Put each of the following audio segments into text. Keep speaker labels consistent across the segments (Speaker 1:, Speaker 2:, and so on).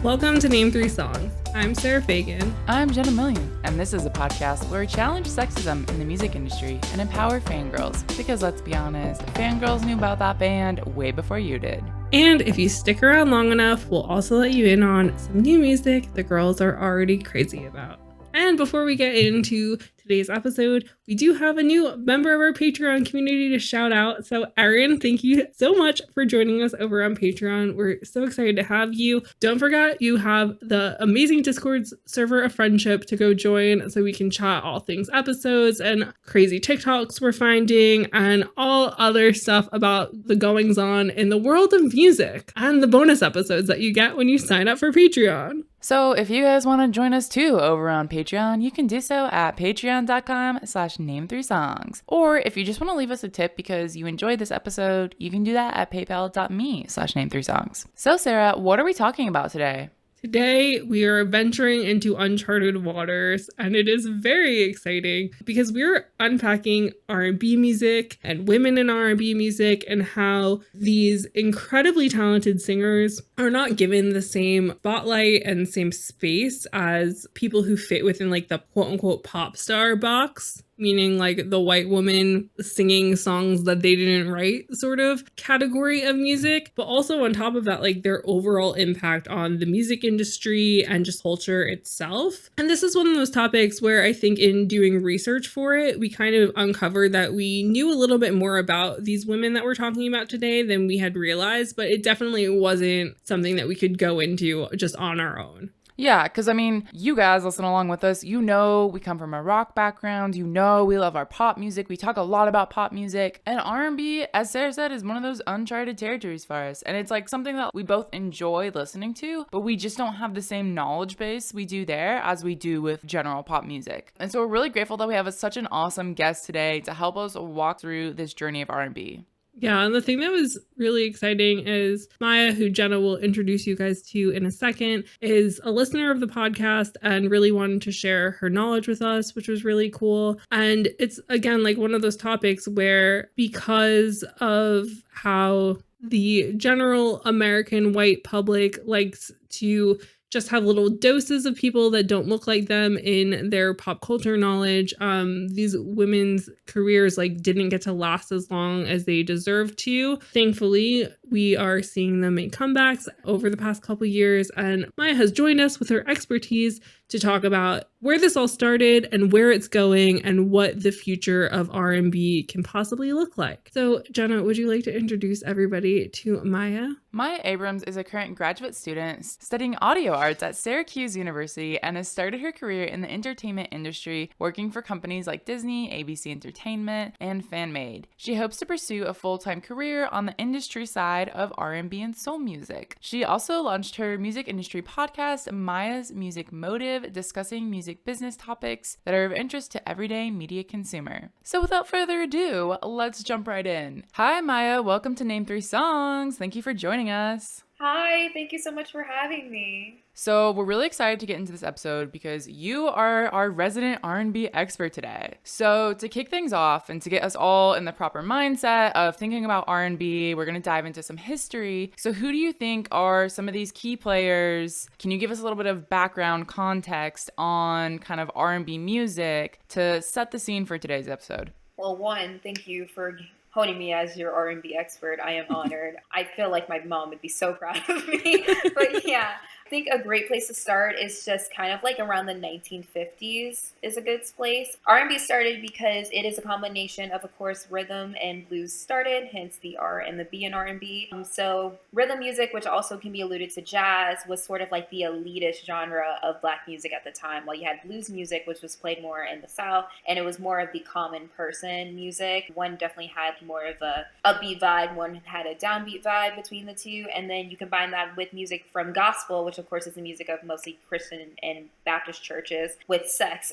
Speaker 1: Welcome to Name 3 Songs. I'm Sarah Fagan.
Speaker 2: I'm Jenna Milian, and this is a podcast where we challenge sexism in the music industry and empower fangirls. Because let's be honest, fangirls knew about that band way before you did.
Speaker 1: And if you stick around long enough, we'll also let you in on some new music the girls are already crazy about. And before we get into today's episode, we do have a new member of our Patreon community to shout out. So Aaron, thank you so much for joining us over on Patreon. We're so excited to have you. Don't forget, you have the amazing Discord server of friendship to go join so we can chat all things episodes and crazy TikToks we're finding and all other stuff about the goings on in the world of music and the bonus episodes that you get when you sign up for Patreon.
Speaker 2: So if you guys want to join us too over on Patreon, you can do so at patreon.com/name3songs. Or if you just want to leave us a tip because you enjoyed this episode, you can do that at paypal.me/name3songs. So Sarah, what are we talking about today?
Speaker 1: Today, we are venturing into uncharted waters, and it is very exciting because we're unpacking R&B music and women in R&B music and how these incredibly talented singers are not given the same spotlight and same space as people who fit within like the quote-unquote pop star box. Meaning like the white woman singing songs that they didn't write sort of category of music, but also on top of that, like their overall impact on the music industry and just culture itself. And this is one of those topics where I think in doing research for it, we kind of uncovered that we knew a little bit more about these women that we're talking about today than we had realized, but it definitely wasn't something that we could go into just on our own.
Speaker 2: Yeah, because I mean, you guys listen along with us. You know we come from a rock background. You know we love our pop music. We talk a lot about pop music. And R&B, as Sarah said, is one of those uncharted territories for us. And it's like something that we both enjoy listening to, but we just don't have the same knowledge base we do there as we do with general pop music. And so we're really grateful that we have such an awesome guest today to help us walk through this journey of R&B.
Speaker 1: Yeah, and the thing that was really exciting is Maya, who Jenna will introduce you guys to in a second, is a listener of the podcast and really wanted to share her knowledge with us, which was really cool. And it's, again, like one of those topics where because of how the general American white public likes to just have little doses of people that don't look like them in their pop culture knowledge. These women's careers like didn't get to last as long as they deserved to. Thankfully, we are seeing them make comebacks over the past couple years, and Maya has joined us with her expertise to talk about where this all started and where it's going and what the future of R&B can possibly look like. So, Jenna, would you like to introduce everybody to Maya?
Speaker 2: Maya Abrams is a current graduate student studying audio arts at Syracuse University and has started her career in the entertainment industry, working for companies like Disney, ABC Entertainment, and FanMade. She hopes to pursue a full-time career on the industry side of R&B and soul music. She also launched her music industry podcast, Maya's Music Motive, discussing music business topics that are of interest to everyday media consumer. So without further ado, let's jump right in. Hi Maya, welcome to Name 3 Songs. Thank you for joining us.
Speaker 3: Hi, thank you so much for having me.
Speaker 2: So we're really excited to get into this episode because you are our resident R&B expert today. So to kick things off and to get us all in the proper mindset of thinking about R&B, we're going to dive into some history. So who do you think are some of these key players? Can you give us a little bit of background context on kind of R&B music to set the scene for today's episode?
Speaker 3: Well, one, thank you for honing me as your R&B expert. I am honored. I feel like my mom would be so proud of me. But yeah, I think a great place to start is just kind of like around the 1950s is a good place. R&B started because it is a combination of course, rhythm and blues started, hence the R and the B in R&B. So rhythm music, which also can be alluded to jazz, was sort of like the elitist genre of Black music at the time, while you had blues music, which was played more in the South, and it was more of the common person music. One definitely had more of a upbeat vibe, one had a downbeat vibe between the two, and then you combine that with music from gospel, which of course is the music of mostly Christian and Baptist churches, with sex,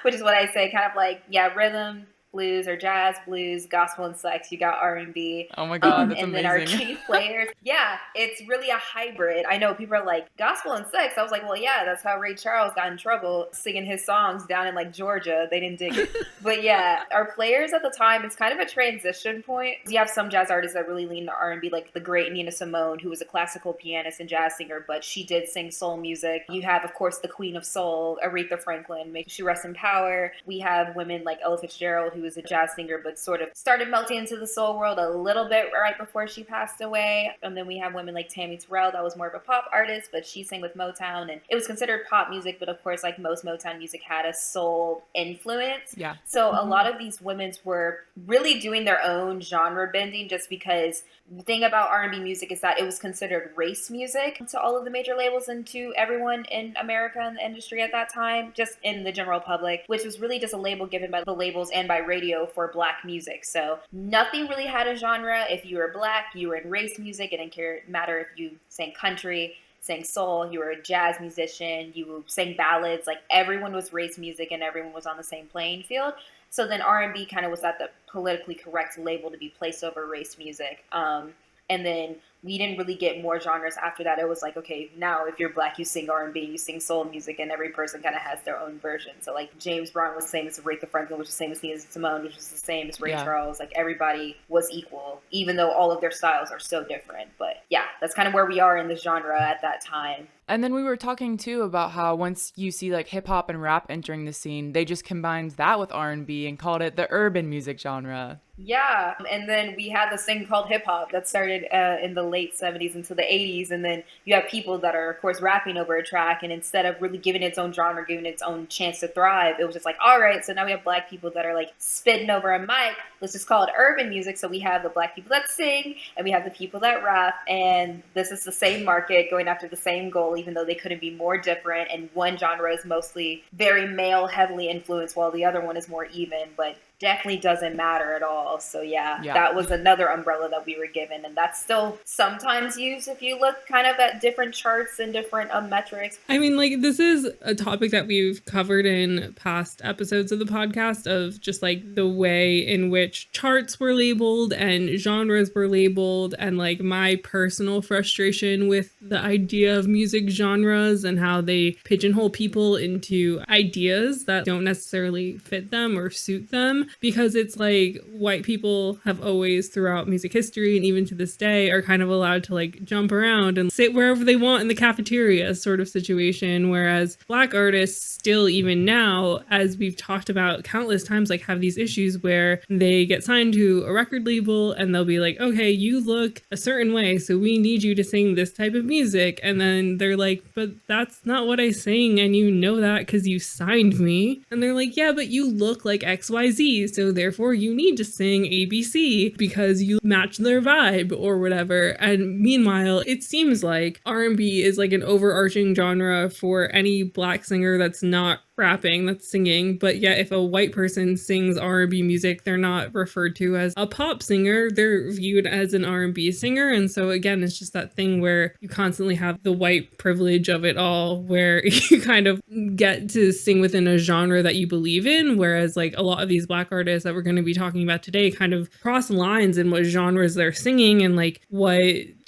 Speaker 3: which is what I say, kind of like, yeah, rhythm, blues or jazz, blues, gospel and sex. You got R&B.
Speaker 2: Oh my God, that's
Speaker 3: and
Speaker 2: amazing.
Speaker 3: then our key players, yeah, it's really a hybrid. I know people are like, gospel and sex. I was like, well, yeah, that's how Ray Charles got in trouble singing his songs down in like Georgia. They didn't dig it. But yeah, our players at the time, it's kind of a transition point. You have some jazz artists that really lean to R&B, like the great Nina Simone, who was a classical pianist and jazz singer, but she did sing soul music. You have, of course, the queen of soul, Aretha Franklin, may she rest in power. We have women like Ella Fitzgerald, who was a jazz singer, but sort of started melting into the soul world a little bit right before she passed away. And then we have women like Tammy Terrell, that was more of a pop artist, but she sang with Motown, and it was considered pop music, but of course, like most Motown music had a soul influence.
Speaker 2: Yeah.
Speaker 3: So a lot of these women were really doing their own genre bending, just because the thing about R&B music is that it was considered race music to all of the major labels and to everyone in America and the industry at that time, just in the general public, which was really just a label given by the labels and by radio for Black music. So nothing really had a genre. If you were Black, you were in race music. It didn't matter if you sang country, sang soul, you were a jazz musician, you sang ballads. Like, everyone was race music and everyone was on the same playing field. So then R&B kind of was at the politically correct label to be placed over race music. And then we didn't really get more genres after that. It was like, okay, now if you're Black, you sing R&B, you sing soul music, and every person kind of has their own version. So like James Brown was the same as Aretha Franklin, which was the same as Nina Simone, which was the same as Ray Charles. Like, everybody was equal, even though all of their styles are so different. But yeah, that's kind of where we are in the genre at that time.
Speaker 2: And then we were talking too about how once you see like hip hop and rap entering the scene, they just combined that with R&B and called it the urban music genre.
Speaker 3: Yeah, and then we had this thing called hip hop that started in the late 70s into the 80s, and then you have people that are, of course, rapping over a track, and instead of really giving its own genre, giving its own chance to thrive, it was just like, all right, so now we have Black people that are like spitting over a mic, let's just call it urban music. So we have the Black people that sing, and we have the people that rap, and this is the same market going after the same goal, even though they couldn't be more different, and one genre is mostly very male heavily influenced while the other one is more even, but definitely doesn't matter at all. So yeah, that was another umbrella that we were given, and that's still sometimes used if you look kind of at different charts and different metrics.
Speaker 1: I mean, like, this is a topic that we've covered in past episodes of the podcast, of just like the way in which charts were labeled and genres were labeled, and like my personal frustration with the idea of music genres and how they pigeonhole people into ideas that don't necessarily fit them or suit them. Because it's like white people have always throughout music history and even to this day are kind of allowed to like jump around and sit wherever they want in the cafeteria sort of situation. Whereas Black artists still, even now, as we've talked about countless times, like have these issues where they get signed to a record label and they'll be like, okay, you look a certain way, so we need you to sing this type of music. And then they're like, but that's not what I sing, and you know that because you signed me. And they're like, yeah, but you look like XYZ, so therefore you need to sing ABC because you match their vibe or whatever. And meanwhile, it seems like R&B is like an overarching genre for any Black singer that's not rapping, that's singing. But yet if a white person sings R&B music, they're not referred to as a pop singer, they're viewed as an R&B singer. And so again, it's just that thing where you constantly have the white privilege of it all, where you kind of get to sing within a genre that you believe in, whereas like a lot of these Black artists that we're going to be talking about today kind of cross lines in what genres they're singing and like what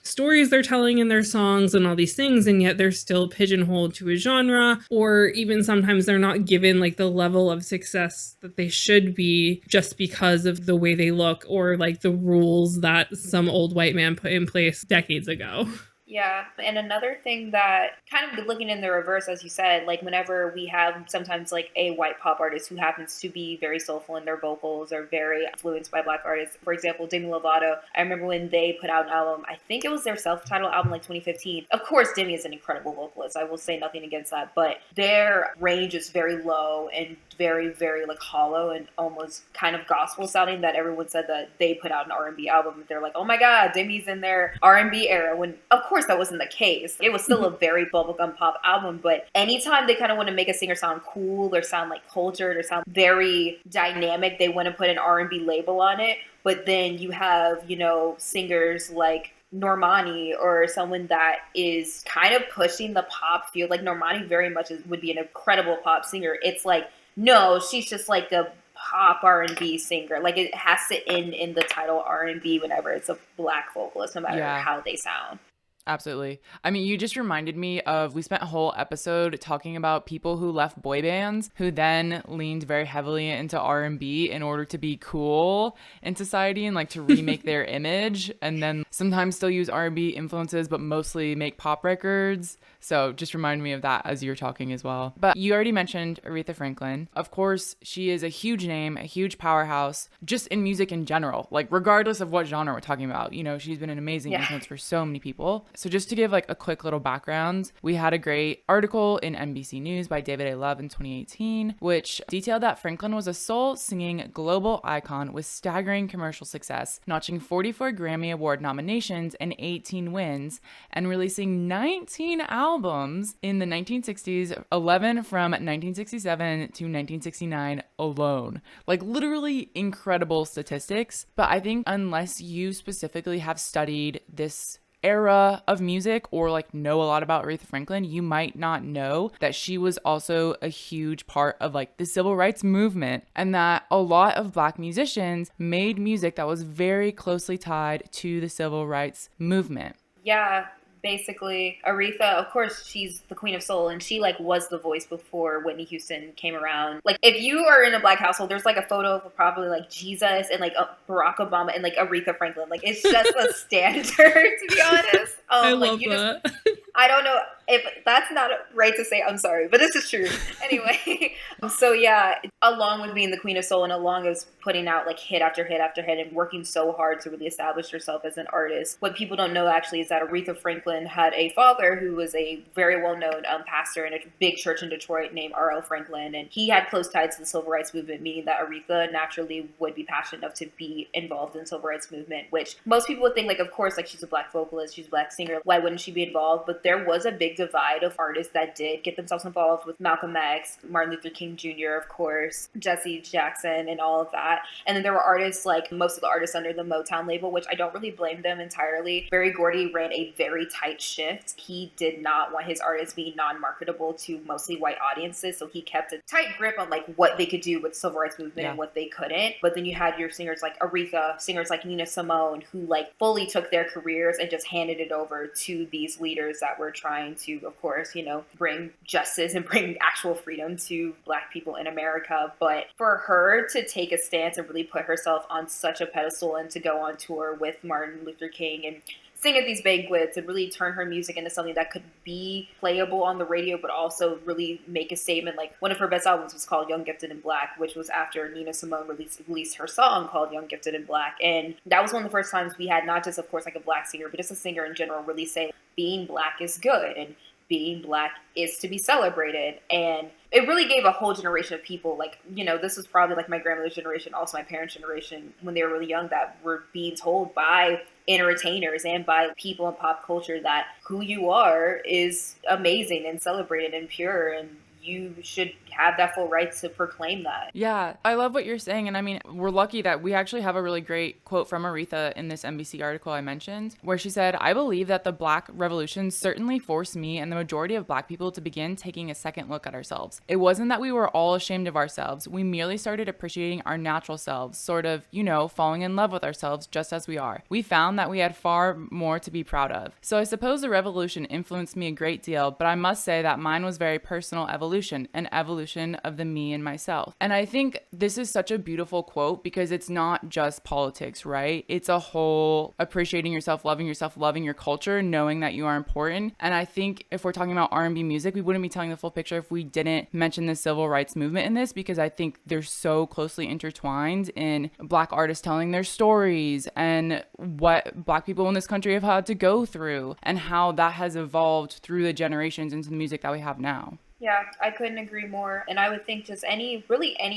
Speaker 1: stories they're telling in their songs and all these things, and yet they're still pigeonholed to a genre, or even sometimes they're not given like the level of success that they should be just because of the way they look or like the rules that some old white man put in place decades ago.
Speaker 3: Yeah. And another thing that kind of looking in the reverse, as you said, like whenever we have sometimes like a white pop artist who happens to be very soulful in their vocals or very influenced by Black artists. For example, Demi Lovato. I remember when they put out an album, I think it was their self-titled album, like 2015. Of course, Demi is an incredible vocalist. I will say nothing against that, but their range is very low and very, very like hollow and almost kind of gospel sounding, that everyone said that they put out an R&B album. They're like, oh my God, Demi's in their R&B era, when of course that wasn't the case. It was still a very bubblegum pop album, but anytime they kind of want to make a singer sound cool or sound like cultured or sound very dynamic, they want to put an R&B label on it. But then you have, you know, singers like Normani or someone that is kind of pushing the pop field. Like Normani very much would be an incredible pop singer. It's like, no, she's just like a pop R&B singer. Like it has to end in the title R&B whenever it's a Black vocalist, no matter how they sound.
Speaker 2: Absolutely. I mean, you just reminded me of, we spent a whole episode talking about people who left boy bands who then leaned very heavily into R&B in order to be cool in society and like to remake their image, and then sometimes still use R&B influences but mostly make pop records. So just remind me of that as you're talking as well. But you already mentioned Aretha Franklin. Of course, she is a huge name, a huge powerhouse just in music in general, like regardless of what genre we're talking about. You know, she's been an amazing influence for so many people. So just to give like a quick little background, we had a great article in NBC News by David A. Love in 2018, which detailed that Franklin was a soul singing global icon with staggering commercial success, notching 44 Grammy Award nominations and 18 wins, and releasing 19 albums in the 1960s, 11 from 1967 to 1969 alone. Like literally incredible statistics. But I think unless you specifically have studied this era of music or like know a lot about Aretha Franklin, you might not know that she was also a huge part of like the civil rights movement, and that a lot of Black musicians made music that was very closely tied to the civil rights movement.
Speaker 3: Yeah, basically Aretha, of course, she's the queen of soul, and she like was the voice before Whitney Houston came around. Like if you are in a Black household, there's like a photo of probably like Jesus and like Barack Obama and like Aretha Franklin. Like it's just a standard, to be honest.
Speaker 1: I love that.
Speaker 3: I don't know if that's not right to say, I'm sorry, but this is true. Anyway, so yeah, along with being the queen of soul and along with putting out like hit after hit after hit and working so hard to really establish herself as an artist, what people don't know actually is that Aretha Franklin had a father who was a very well-known pastor in a big church in Detroit named R.L. Franklin, and he had close ties to the civil rights movement, meaning that Aretha naturally would be passionate enough to be involved in the civil rights movement, which most people would think like, of course, like she's a Black vocalist, she's a Black singer, why wouldn't she be involved? But there was a big divide of artists that did get themselves involved with Malcolm X, Martin Luther King Jr., of course, Jesse Jackson, and all of that. And then there were artists like most of the artists under the Motown label, which I don't really blame them entirely. Berry Gordy ran a very tight shift. He did not want his artists being non-marketable to mostly white audiences, so he kept a tight grip on like what they could do with the civil rights movement and what they couldn't. But then you had your singers like Aretha, singers like Nina Simone, who like fully took their careers and just handed it over to these leaders that were trying to, of course, you know, bring justice and bring actual freedom to Black people in America. But for her to take a stance and really put herself on such a pedestal and to go on tour with Martin Luther King and sing at these banquets and really turn her music into something that could be playable on the radio, but also really make a statement. Like one of her best albums was called Young, Gifted, and Black, which was after Nina Simone released her song called Young, Gifted, and Black. And that was one of the first times we had not just, of course, like a Black singer, but just a singer in general really say being Black is good and being Black is to be celebrated. And it really gave a whole generation of people, like, you know, this was probably like my grandmother's generation, also my parents' generation, when they were really young, that were being told by entertainers and by people in pop culture that who you are is amazing and celebrated and pure, and you should have that full right to proclaim that.
Speaker 2: Yeah, I love what you're saying. And I mean, we're lucky that we actually have a really great quote from Aretha in this NBC article I mentioned, where she said, "I believe that the Black Revolution certainly forced me and the majority of Black people to begin taking a second look at ourselves. It wasn't that we were all ashamed of ourselves. We merely started appreciating our natural selves, sort of, you know, falling in love with ourselves just as we are. We found that we had far more to be proud of. So I suppose the revolution influenced me a great deal, but I must say that mine was very personal evolution, an evolution of the me and myself." And I think this is such a beautiful quote because it's not just politics, right? It's a whole appreciating yourself, loving your culture, knowing that you are important. And I think if we're talking about R&B music, we wouldn't be telling the full picture if we didn't mention the civil rights movement in this, because I think they're so closely intertwined in Black artists telling their stories and what Black people in this country have had to go through and how that has evolved through the generations into the music that we have now.
Speaker 3: Yeah, I couldn't agree more. And I would think just any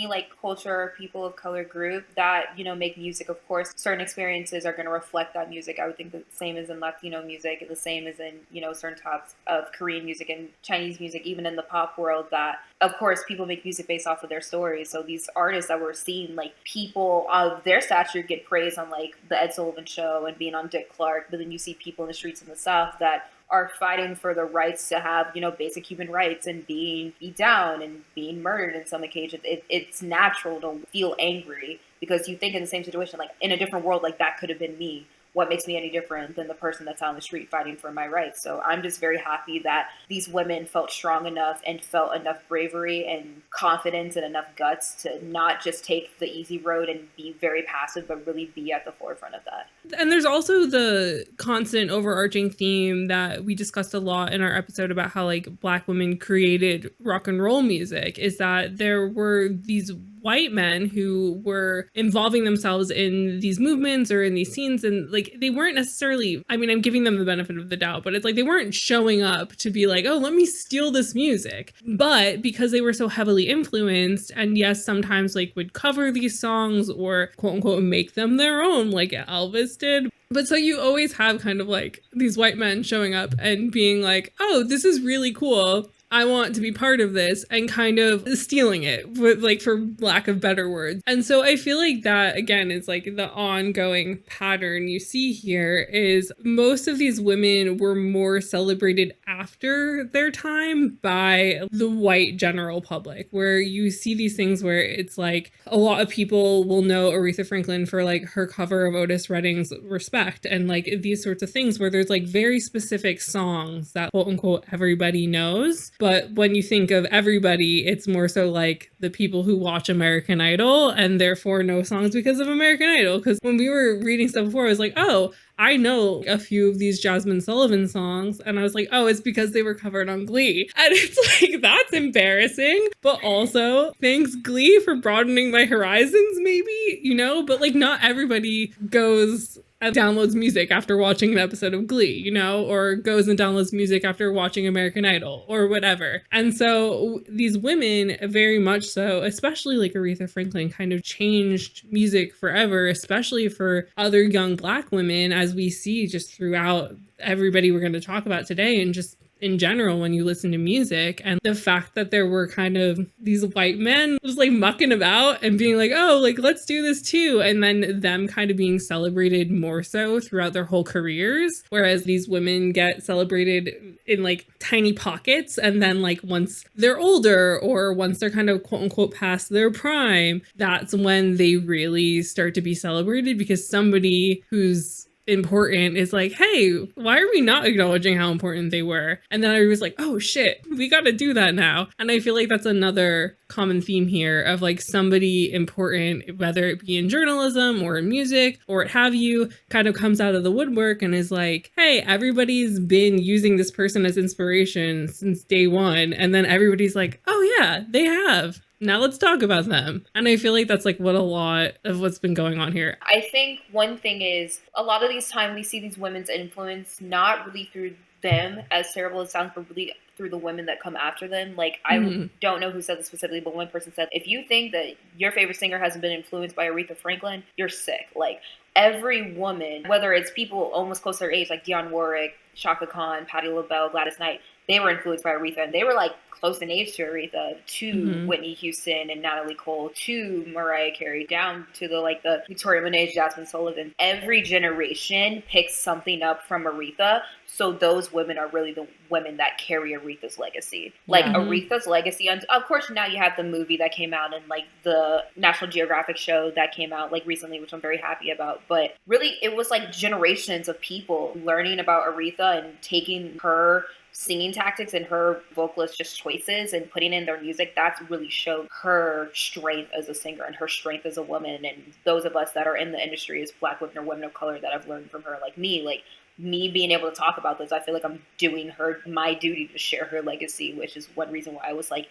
Speaker 3: like culture or people of color group that, you know, make music, of course, certain experiences are going to reflect that music. I would think the same as in Latino music, the same as in, you know, certain types of Korean music and Chinese music, even in the pop world, that of course people make music based off of their stories. So these artists that we're seeing, like people of their stature get praised on like the Ed Sullivan Show and being on Dick Clark, but then you see people in the streets in the South that are fighting for the rights to have, basic human rights and being beat down and being murdered in some occasions, it's natural to feel angry because you think in the same situation, like in a different world, like that could have been me. What makes me any different than the person that's on the street fighting for my rights? So I'm just very happy that these women felt strong enough and felt enough bravery and confidence and enough guts to not just take the easy road and be very passive, but really be at the forefront of that.
Speaker 1: And there's also the constant overarching theme that we discussed a lot in our episode about how like Black women created rock and roll music, is that there were these white men who were involving themselves in these movements or in these scenes, and like they weren't necessarily, I mean, I'm giving them the benefit of the doubt, but it's like they weren't showing up to be like, oh, let me steal this music. But because they were so heavily influenced, and yes, sometimes like would cover these songs or quote unquote make them their own like Elvis did. But so you always have kind of like these white men showing up and being like, oh, this is really cool, I want to be part of this, and kind of stealing it, like for lack of better words. And so I feel like that, again, is like the ongoing pattern you see here is most of these women were more celebrated after their time by the white general public, where you see these things where it's like a lot of people will know Aretha Franklin for like her cover of Otis Redding's Respect, and like these sorts of things where there's like very specific songs that quote unquote everybody knows. But when you think of everybody, it's more so like the people who watch American Idol and therefore know songs because of American Idol. Because when we were reading stuff before, I was like, oh, I know a few of these Jasmine Sullivan songs. And I was like, oh, it's because they were covered on Glee. And it's like, that's embarrassing. But also, thanks Glee for broadening my horizons, maybe, but like not everybody goes and downloads music after watching an episode of Glee, or goes and downloads music after watching American Idol or whatever. And so these women very much so, especially like Aretha Franklin, kind of changed music forever, especially for other young Black women, as we see just throughout everybody we're going to talk about today, and just in general when you listen to music. And the fact that there were kind of these white men just like mucking about and being like, oh, like let's do this too, and then them kind of being celebrated more so throughout their whole careers, whereas these women get celebrated in like tiny pockets, and then like once they're older or once they're kind of quote unquote past their prime, that's when they really start to be celebrated, because somebody who's important is like, hey, why are we not acknowledging how important they were? And then I was like, oh shit, we got to do that now. And I feel like that's another common theme here of like somebody important, whether it be in journalism or in music or what have you, kind of comes out of the woodwork and is like, hey, everybody's been using this person as inspiration since day one. And then everybody's like, oh yeah, they have. Now let's talk about them. And I feel like that's like what a lot of what's been going on here.
Speaker 3: I think one thing is a lot of these times we see these women's influence not really through them, as terrible as it sounds, but really through the women that come after them. Like, I don't know who said this specifically, but one person said, if you think that your favorite singer hasn't been influenced by Aretha Franklin, you're sick. Like, every woman, whether it's people almost close to their age, like Dionne Warwick, Chaka Khan, Patti LaBelle, Gladys Knight, they were influenced by Aretha, and they were like close in age to Aretha, to Whitney Houston and Natalie Cole, to Mariah Carey, down to the Victoria Monet, Jasmine Sullivan. Every generation picks something up from Aretha. So those women are really the women that carry Aretha's legacy. Like Aretha's legacy. And of course, now you have the movie that came out and like the National Geographic show that came out like recently, which I'm very happy about. But really, it was like generations of people learning about Aretha and taking her singing tactics and her vocalist just choices and putting in their music. That's really showed her strength as a singer and her strength as a woman. And those of us that are in the industry as Black women or women of color that have learned from her, like me being able to talk about this, I feel like I'm doing her my duty to share her legacy, which is one reason why I was like,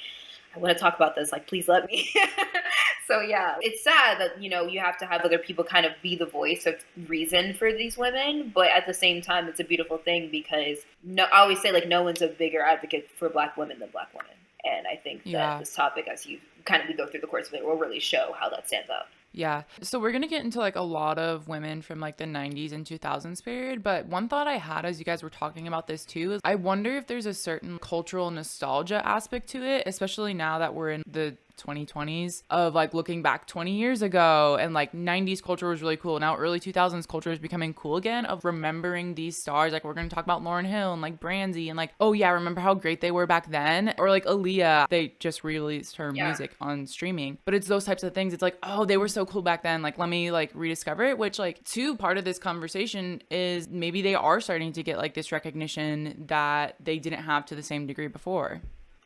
Speaker 3: I want to talk about this, like, please let me. So yeah, it's sad that, you have to have other people kind of be the voice of reason for these women. But at the same time, it's a beautiful thing because I always say like no one's a bigger advocate for Black women than Black women. And I think that this topic, as you kind of go through the course of it, will really show how that stands out.
Speaker 2: Yeah. So we're going to get into like a lot of women from like the 90s and 2000s period. But one thought I had as you guys were talking about this too is I wonder if there's a certain cultural nostalgia aspect to it, especially now that we're in the 2020s of like looking back 20 years ago, and like 90s culture was really cool. Now early 2000s culture is becoming cool again, of remembering these stars. Like we're going to talk about Lauryn Hill and like Brandy, and like, oh yeah, remember how great they were back then? Or like Aaliyah, they just released her music on streaming. But it's those types of things. It's like, oh, they were so cool back then. Like, let me like rediscover it, which like too, part of this conversation is maybe they are starting to get like this recognition that they didn't have to the same degree before.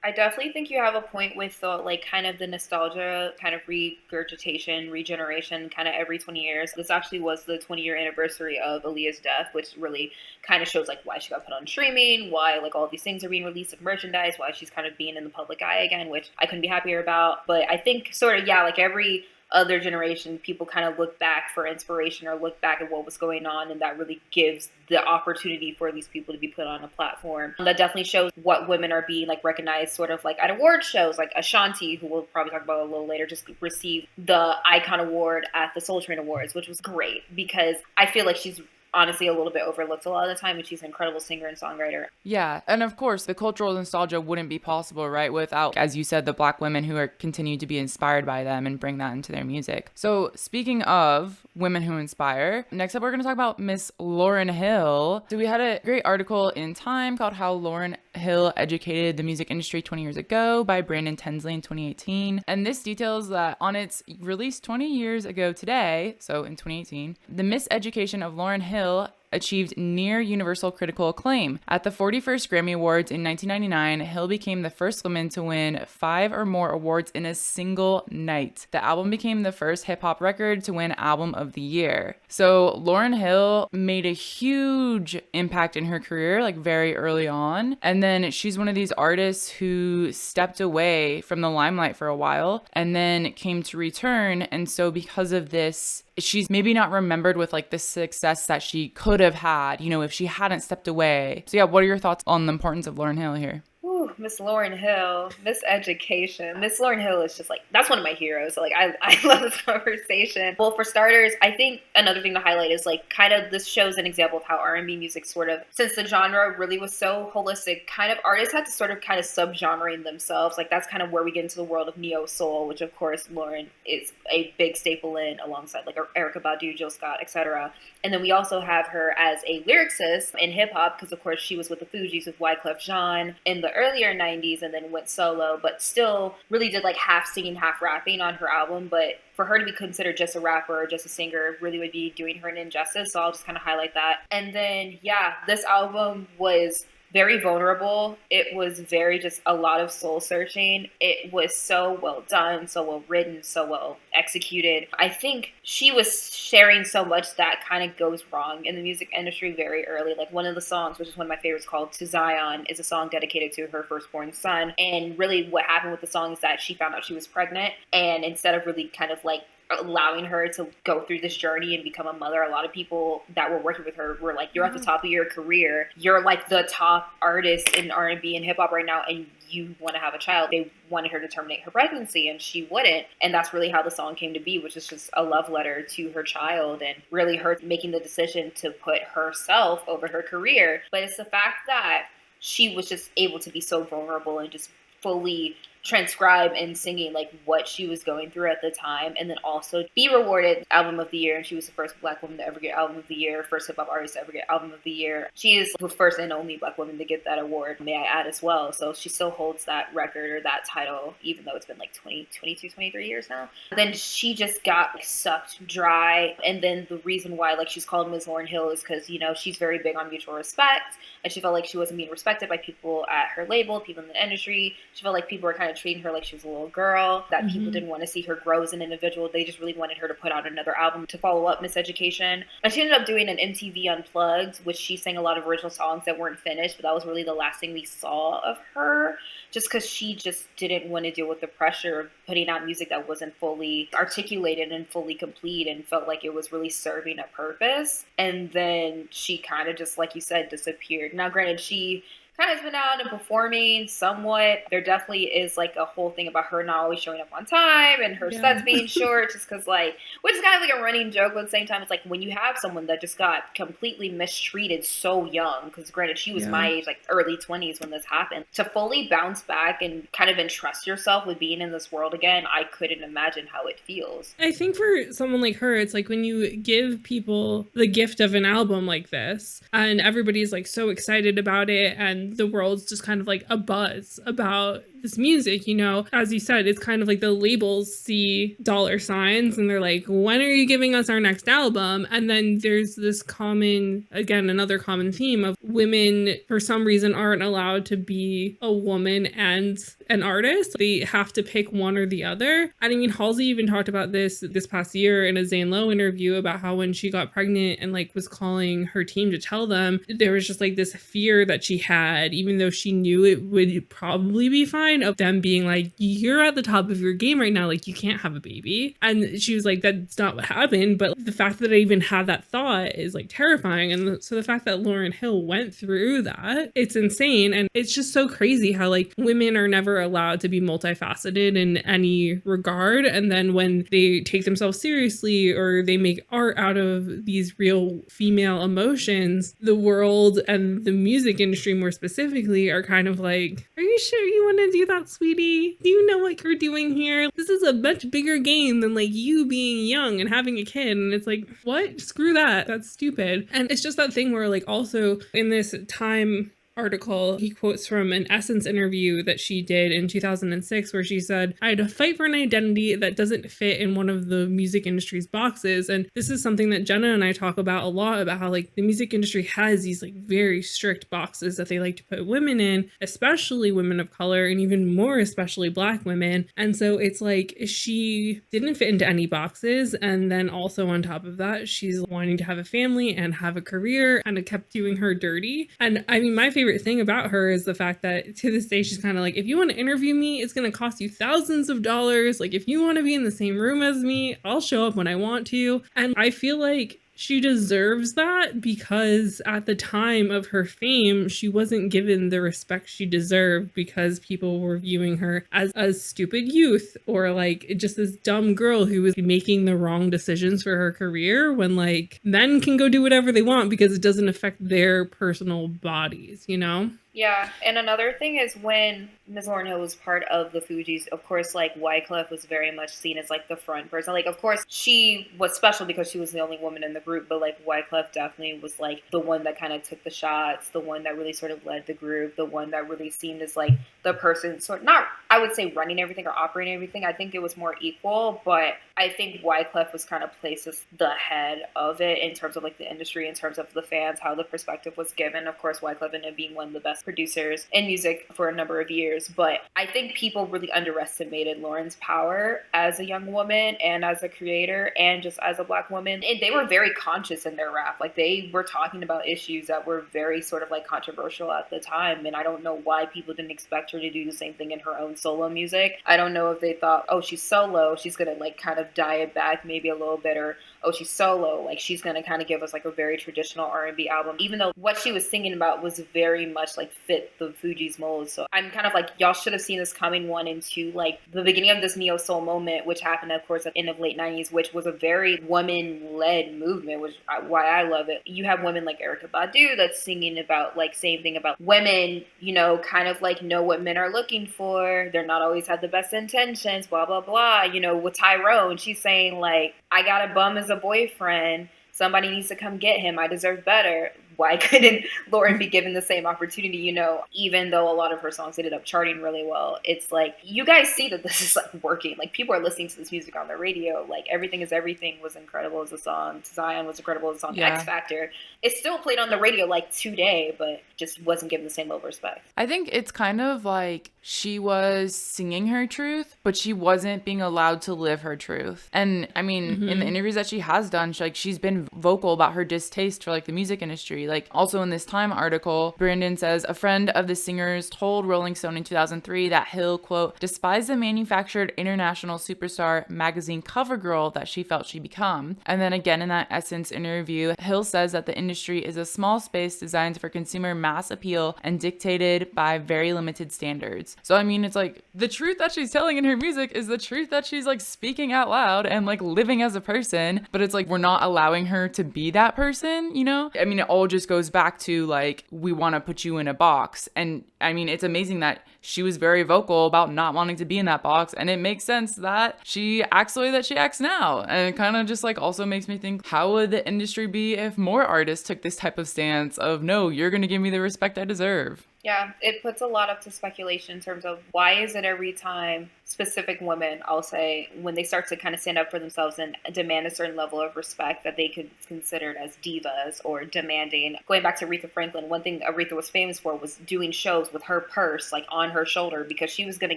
Speaker 3: I definitely think you have a point with the like kind of the nostalgia kind of regurgitation, regeneration kind of every 20 years. This actually was the 20-year anniversary of Aaliyah's death, which really kind of shows like why she got put on streaming, why like all these things are being released like merchandise, why she's kind of being in the public eye again, which I couldn't be happier about. But I think sort of, yeah, like every other generation, people kind of look back for inspiration or look back at what was going on, and that really gives the opportunity for these people to be put on a platform. That definitely shows what women are being like recognized sort of like at award shows. Like Ashanti, who we'll probably talk about a little later, just received the Icon Award at the Soul Train Awards, which was great because I feel like she's honestly a little bit overlooked a lot of the time, and she's an incredible singer and songwriter.
Speaker 2: Yeah, and of course the cultural nostalgia wouldn't be possible, right, without, as you said, the Black women who are continue to be inspired by them and bring that into their music. So speaking of women who inspire, next up we're going to talk about Miss Lauryn Hill. So we had a great article in Time called How Lauryn Hill Educated the Music Industry 20 Years Ago by Brandon Tensley in 2018. And this details that on its release 20 years ago today, so in 2018, the miseducation of Lauryn Hill achieved near universal critical acclaim. At the 41st Grammy Awards in 1999, Hill became the first woman to win 5 or more awards in a single night. The album became the first hip-hop record to win Album of the Year. So Lauryn Hill made a huge impact in her career, like very early on. And then she's one of these artists who stepped away from the limelight for a while and then came to return. And so because of this, she's maybe not remembered with like the success that she could have had, you know, if she hadn't stepped away. So yeah, what are your thoughts on the importance of Lauryn Hill here?
Speaker 3: Ooh, Miss Lauryn Hill, Miss Education. Miss Lauryn Hill is just like, that's one of my heroes. So like, I love this conversation. Well, for starters, I think another thing to highlight is like kind of this shows an example of how R&B music sort of, since the genre really was so holistic, kind of artists had to sort of kind of sub-genreing themselves. Like that's kind of where we get into the world of neo soul, which of course Lauryn is a big staple in, alongside like Erykah Badu, Jill Scott, etc. And then we also have her as a lyricist in hip hop, because of course she was with the Fugees with Wyclef Jean in the earlier 90s and then went solo, but still really did like half singing, half rapping on her album. But for her to be considered just a rapper or just a singer really would be doing her an injustice. So I'll just kind of highlight that. And then, yeah, this album was very vulnerable. It was very just a lot of soul searching. It was so well done, so well written, so well executed. I think she was sharing so much that kind of goes wrong in the music industry very early. Like one of the songs, which is one of my favorites, called To Zion, is a song dedicated to her firstborn son. And really what happened with the song is that she found out she was pregnant, and instead of really kind of like allowing her to go through this journey and become a mother, a lot of people that were working with her were like, you're at the top of your career, you're like the top artist in R&B and hip hop right now, and you want to have a child. They wanted her to terminate her pregnancy, and she wouldn't. And that's really how the song came to be, which is just a love letter to her child and really her making the decision to put herself over her career. But it's the fact that she was just able to be so vulnerable and just fully transcribe and singing like what she was going through at the time, and then also be rewarded Album of the Year. And she was the first Black woman to ever get Album of the Year, first hip hop artist to ever get Album of the Year. She is the first and only Black woman to get that award, may I add, as well. So she still holds that record or that title, even though it's been like 22, 23 years now. Then she just got like, sucked dry. And then the reason why like she's called Ms. Lauryn Hill is because, you know, she's very big on mutual respect, and she felt like she wasn't being respected by people at her label, people in the industry. She felt like people were kind of treating her like she was a little girl, that people didn't want to see her grow as an individual. They just really wanted her to put out another album to follow up Miseducation. And she ended up doing an MTV Unplugged, which she sang a lot of original songs that weren't finished, but that was really the last thing we saw of her, just because she just didn't want to deal with the pressure of putting out music that wasn't fully articulated and fully complete, and felt like it was really serving a purpose. And then she kind of just, like you said, disappeared. Now, granted, she kind of has been out and performing somewhat. There definitely is like a whole thing about her not always showing up on time and her sets being short, just because like, which is kind of like a running joke, but at the same time, it's like when you have someone that just got completely mistreated so young, because granted, she was my age, like early 20s when this happened, to fully bounce back and kind of entrust yourself with being in this world again, I couldn't imagine how it feels.
Speaker 1: I think for someone like her, it's like when you give people the gift of an album like this and everybody's like so excited about it and the world's just kind of like abuzz about this music, you know, as you said, it's kind of like the labels see dollar signs and they're like, when are you giving us our next album? And then there's this common, again, another common theme of women for some reason aren't allowed to be a woman and an artist. They have to pick one or the other. And I mean, Halsey even talked about this past year in a Zane Lowe interview about how when she got pregnant and like was calling her team to tell them, there was just like this fear that she had, even though she knew it would probably be fine, of them being like, you're at the top of your game right now, like you can't have a baby. And she was like, that's not what happened. But the fact that I even had that thought is like terrifying. And so the fact that Lauryn Hill went through that, it's insane. And it's just so crazy how like women are never allowed to be multifaceted in any regard. And then when they take themselves seriously or they make art out of these real female emotions, the world and the music industry more specifically are kind of like, are you sure you want to do that, sweetie? Do you know what you're doing here? This is a much bigger game than like you being young and having a kid. And it's like, what? Screw that. That's stupid. And it's just that thing where like also in this Time article, he quotes from an Essence interview that she did in 2006 where she said, I had to fight for an identity that doesn't fit in one of the music industry's boxes. And this is something that Jenna and I talk about a lot, about how like the music industry has these like very strict boxes that they like to put women in, especially women of color, and even more especially Black women. And so it's like she didn't fit into any boxes. And then also on top of that, she's wanting to have a family and have a career, and it kept doing her dirty. And I mean, my favorite thing about her is the fact that to this day she's kind of like, if you want to interview me, it's going to cost you thousands of dollars. Like if you want to be in the same room as me, I'll show up when I want to. And I feel like she deserves that, because at the time of her fame, she wasn't given the respect she deserved because people were viewing her as a stupid youth or like just this dumb girl who was making the wrong decisions for her career, when like men can go do whatever they want because it doesn't affect their personal bodies, you know?
Speaker 3: Yeah, and another thing is when Ms. Lauryn Hill was part of the Fugees, of course, like, Wyclef was very much seen as, like, the front person. Like, of course, she was special because she was the only woman in the group, but, like, Wyclef definitely was, like, the one that kind of took the shots, the one that really sort of led the group, the one that really seemed as, like, the person sort of, not, I would say, running everything or operating everything. I think it was more equal, but I think Wyclef was kind of placed as the head of it in terms of, like, the industry, in terms of the fans, how the perspective was given. Of course, Wyclef ended up being one of the best producers in music for a number of years, but I think people really underestimated Lauryn's power as a young woman and as a creator and just as a Black woman. And they were very conscious in their rap. Like, they were talking about issues that were very sort of like controversial at the time, and I don't know why people didn't expect her to do the same thing in her own solo music. I don't know if they thought, oh, she's solo, she's gonna like kind of diet back maybe a little bit, or oh, she's solo, like she's gonna kind of give us like a very traditional R&B album, even though what she was singing about was very much like fit the Fugees mold. So I'm kind of like, y'all should have seen this coming, 1 and 2, like the beginning of this neo soul moment, which happened of course at the end of late 90s, which was a very woman-led movement, which why I love it. You have women like Erykah Badu that's singing about like same thing about women, you know, kind of like know what men are looking for, they're not always have the best intentions, blah blah blah. You know, with Tyrone, she's saying like, I got a bum as a boyfriend, somebody needs to come get him, I deserve better. Why couldn't Lauryn be given the same opportunity? You know, even though a lot of her songs ended up charting really well, it's like, you guys see that this is like working. Like, people are listening to this music on the radio. Like, Everything is Everything was incredible as a song. Zion was incredible as a song. Yeah. X Factor. It's still played on the radio like today, but just wasn't given the same level of respect.
Speaker 2: I think it's kind of like she was singing her truth, but she wasn't being allowed to live her truth. And I mean, in the interviews that she has done, she's been vocal about her distaste for like the music industry. industry. Like, also in this Time article, Brandon says a friend of the singer's told Rolling Stone in 2003 that Hill, quote, despised the manufactured international superstar magazine cover girl that she felt she'd become. And then again in that Essence interview, Hill says that the industry is a small space designed for consumer mass appeal and dictated by very limited standards. So I mean, it's like the truth that she's telling in her music is the truth that she's like speaking out loud and like living as a person, but it's like we're not allowing her to be that person, you know? I mean, it all just goes back to like, we want to put you in a box. And I mean, it's amazing that she was very vocal about not wanting to be in that box, and it makes sense that she acts the way that she acts now. And it kind of just like also makes me think, how would the industry be if more artists took this type of stance of, no, you're going to give me the respect I deserve?
Speaker 3: Yeah, it puts a lot up to speculation in terms of why is it every time specific women, I'll say, when they start to kind of stand up for themselves and demand a certain level of respect, that they could be considered as divas or demanding. Going back to Aretha Franklin, one thing Aretha was famous for was doing shows with her purse like on her shoulder because she was going to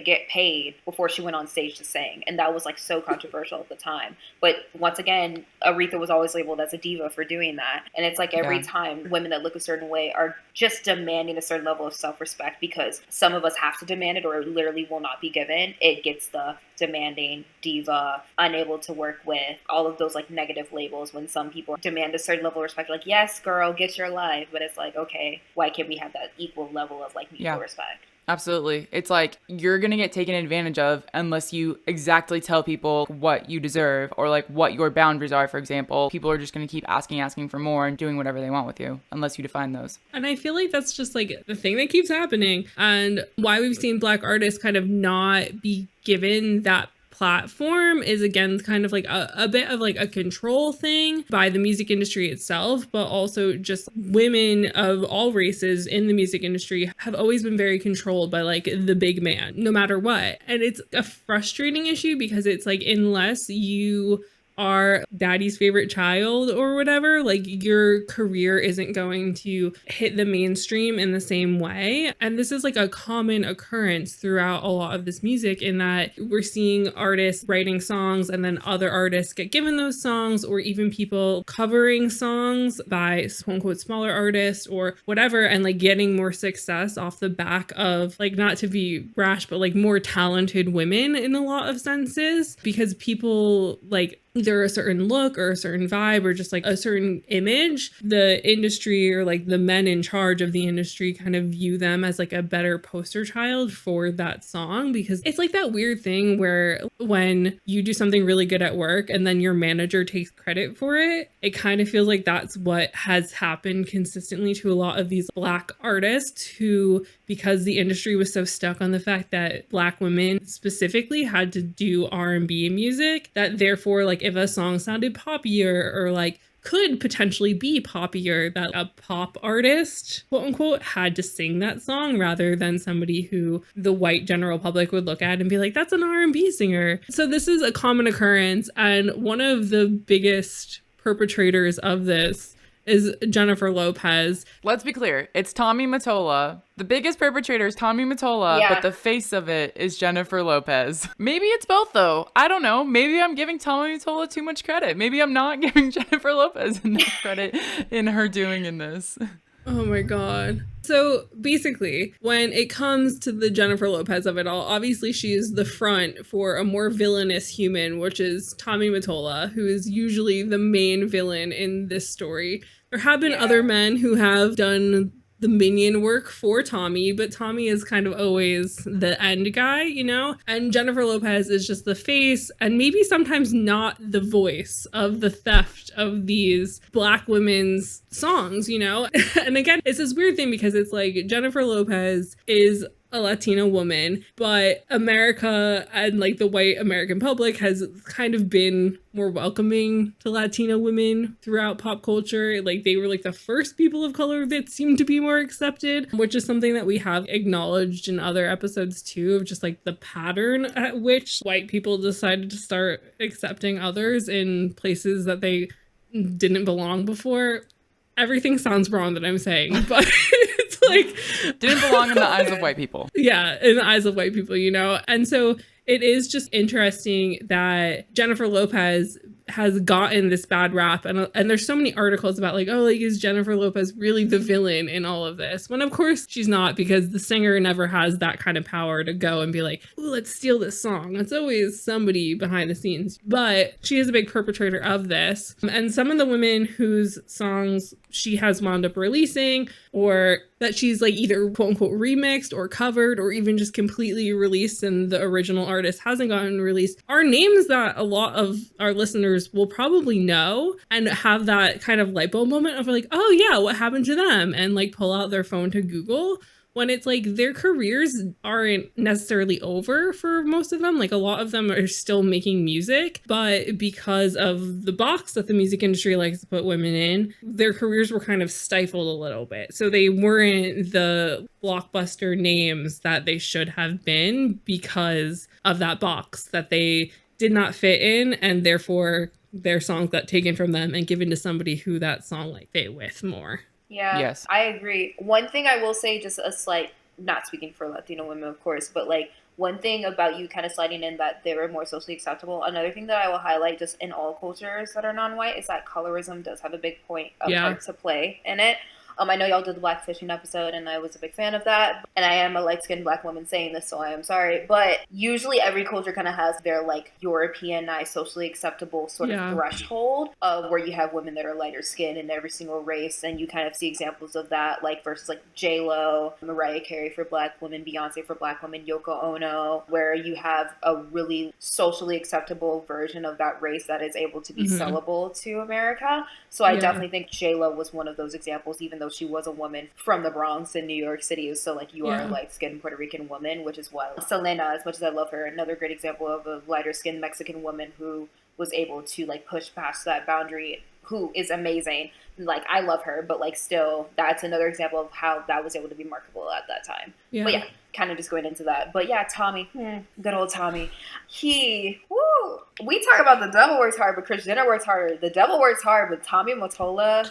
Speaker 3: get paid before she went on stage to sing. And that was like so controversial at the time. But once again, Aretha was always labeled as a diva for doing that. And it's like every time women that look a certain way are just demanding a certain level of self-respect because some of us have to demand it or it literally will not be given. It gets the demanding, diva, unable to work with, all of those like negative labels when some people demand a certain level of respect, like, yes, girl, get your life. But it's like, okay, why can't we have that equal level of like mutual respect?
Speaker 2: Absolutely. It's like you're going to get taken advantage of unless you exactly tell people what you deserve or like what your boundaries are, for example. People are just going to keep asking for more and doing whatever they want with you unless you define those.
Speaker 1: And I feel like that's just like the thing that keeps happening and why we've seen Black artists kind of not be given that platform is again kind of like a bit of like a control thing by the music industry itself, but also just women of all races in the music industry have always been very controlled by like the big man, no matter what. And it's a frustrating issue because it's like, unless you are daddy's favorite child or whatever, like your career isn't going to hit the mainstream in the same way. And this is like a common occurrence throughout a lot of this music in that we're seeing artists writing songs and then other artists get given those songs, or even people covering songs by quote unquote smaller artists or whatever, and like getting more success off the back of, like, not to be brash, but like more talented women in a lot of senses, because people like either a certain look or a certain vibe or just like a certain image, the industry or like the men in charge of the industry kind of view them as like a better poster child for that song. Because it's like that weird thing where when you do something really good at work and then your manager takes credit for it, it kind of feels like that's what has happened consistently to a lot of these Black artists who, because the industry was so stuck on the fact that Black women specifically had to do R&B music, that therefore like if a song sounded poppier or like could potentially be poppier, that a pop artist, quote unquote, had to sing that song rather than somebody who the white general public would look at and be like, that's an R&B singer. So this is a common occurrence. And one of the biggest perpetrators of this is Jennifer Lopez.
Speaker 2: Let's be clear. It's Tommy Mottola. The biggest perpetrator is Tommy Mottola, but the face of it is Jennifer Lopez. Maybe it's both, though. I don't know. Maybe I'm giving Tommy Mottola too much credit. Maybe I'm not giving Jennifer Lopez enough credit in her doing in this.
Speaker 1: Oh my God. So basically, when it comes to the Jennifer Lopez of it all, obviously she is the front for a more villainous human, which is Tommy Mottola, who is usually the main villain in this story. There have been other men who have done the minion work for Tommy, but Tommy is kind of always the end guy, you know? And Jennifer Lopez is just the face and maybe sometimes not the voice of the theft of these Black women's songs, you know? And again, it's this weird thing because it's like Jennifer Lopez is a Latina woman, but America and like the white American public has kind of been more welcoming to Latina women throughout pop culture. Like they were like the first people of color that seemed to be more accepted, which is something that we have acknowledged in other episodes too, of just like the pattern at which white people decided to start accepting others in places that they didn't belong before. Everything sounds wrong that I'm saying, but it's like
Speaker 2: didn't belong in the eyes of white people.
Speaker 1: Yeah, in the eyes of white people, you know? And so it is just interesting that Jennifer Lopez has gotten this bad rap. And there's so many articles about like, oh, like, is Jennifer Lopez really the villain in all of this? When of course she's not, because the singer never has that kind of power to go and be like, ooh, let's steal this song. It's always somebody behind the scenes. But she is a big perpetrator of this. And some of the women whose songs she has wound up releasing, or that she's like either quote unquote remixed or covered or even just completely released and the original artist hasn't gotten released, are names that a lot of our listeners will probably know and have that kind of light bulb moment of like, oh yeah, what happened to them? And like pull out their phone to Google, when it's like their careers aren't necessarily over for most of them. Like a lot of them are still making music, but because of the box that the music industry likes to put women in, their careers were kind of stifled a little bit. So they weren't the blockbuster names that they should have been because of that box that they did not fit in, and therefore their songs got taken from them and given to somebody who that song like fit with more.
Speaker 3: Yeah,
Speaker 2: Yes.
Speaker 3: I agree. One thing I will say, just a slight, not speaking for Latino women, of course, but like one thing about you kind of sliding in that they were more socially acceptable. Another thing that I will highlight just in all cultures that are non-white is that colorism does have a big part to play in it. I know y'all did the black fishing episode, and I was a big fan of that. And I am a light-skinned black woman saying this, so I am sorry. But usually every culture kind of has their, like, Europeanized, socially acceptable sort of threshold of where you have women that are lighter skinned in every single race. And you kind of see examples of that, like, versus, like, J-Lo, Mariah Carey for black women, Beyonce for black women, Yoko Ono, where you have a really socially acceptable version of that race that is able to be sellable to America. So I definitely think J-Lo was one of those examples, even though she was a woman from the Bronx in New York City. It was still like, you are a light-skinned Puerto Rican woman, which is why Selena, as much as I love her, another great example of a lighter-skinned Mexican woman who was able to like push past that boundary, who is amazing. Like, I love her, but like still, that's another example of how that was able to be marketable at that time. But yeah, kind of just going into that. But yeah, Tommy, good old Tommy. We talk about the devil works hard, but Kris Jenner works harder. The devil works hard, but Tommy Mottola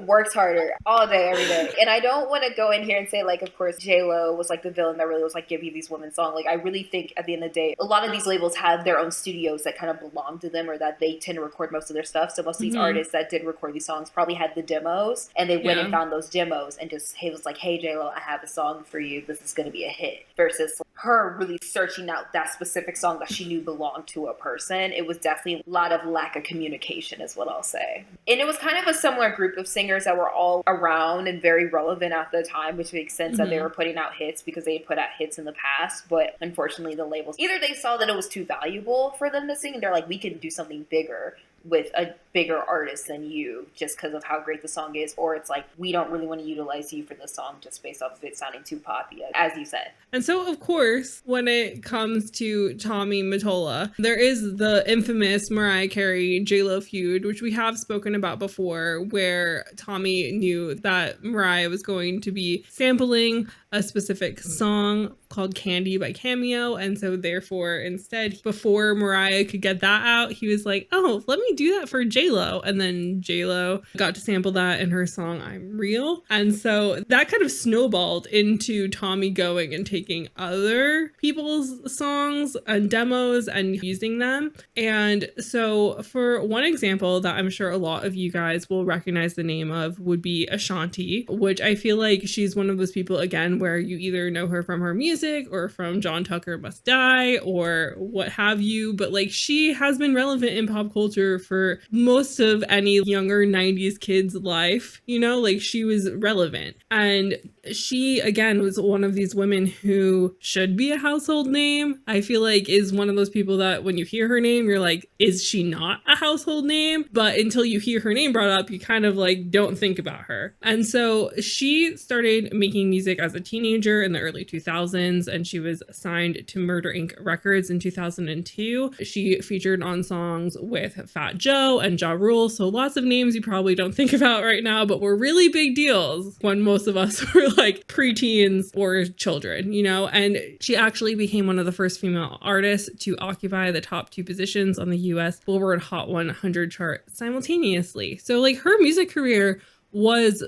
Speaker 3: works harder all day, every day. And I don't want to go in here and say, like, of course, J-Lo was, like, the villain that really was, like, giving these women songs. Like, I really think at the end of the day, a lot of these labels have their own studios that kind of belong to them, or that they tend to record most of their stuff. So most of these artists that did record these songs probably had the demos, and they went and found those demos and just, hey, was like, hey, J-Lo, I have a song for you. This is going to be a hit. Versus her really searching out that specific song that she knew belonged to a person. It was definitely a lot of lack of communication is what I'll say. And it was kind of a similar group of singers that were all around and very relevant at the time, which makes sense that they were putting out hits because they had put out hits in the past. But unfortunately, the labels, either they saw that it was too valuable for them to sing, and they're like, we can do something bigger with a bigger artist than you just because of how great the song is, or it's like, we don't really want to utilize you for the song just based off of it sounding too poppy, as you said.
Speaker 1: And so, of course, when it comes to Tommy Mottola, there is the infamous Mariah Carey J-Lo feud, which we have spoken about before, where Tommy knew that Mariah was going to be sampling a specific song called Candy by Cameo, and so therefore instead, before Mariah could get that out, he was like, oh, let me do that for J-Lo. And then J-Lo got to sample that in her song I'm Real. And so that kind of snowballed into Tommy going and taking other people's songs and demos and using them. And so for one example that I'm sure a lot of you guys will recognize the name of would be Ashanti, which I feel like she's one of those people, again, where you either know her from her music or from John Tucker Must Die or what have you, but like she has been relevant in pop culture for most of any younger 90s kid's life, you know, like she was relevant. And she, again, was one of these women who should be a household name. I feel like is one of those people that when you hear her name, you're like, is she not a household name? But until you hear her name brought up, you kind of like don't think about her. And so she started making music as a teenager in the early 2000s, and she was signed to Murder Inc. Records in 2002. She featured on songs with Fat Joe and Ja Rule, so lots of names you probably don't think about right now, but were really big deals when most of us were like preteens or children, you know? And she actually became one of the first female artists to occupy the top 2 positions on the US Billboard Hot 100 chart simultaneously. So like her music career was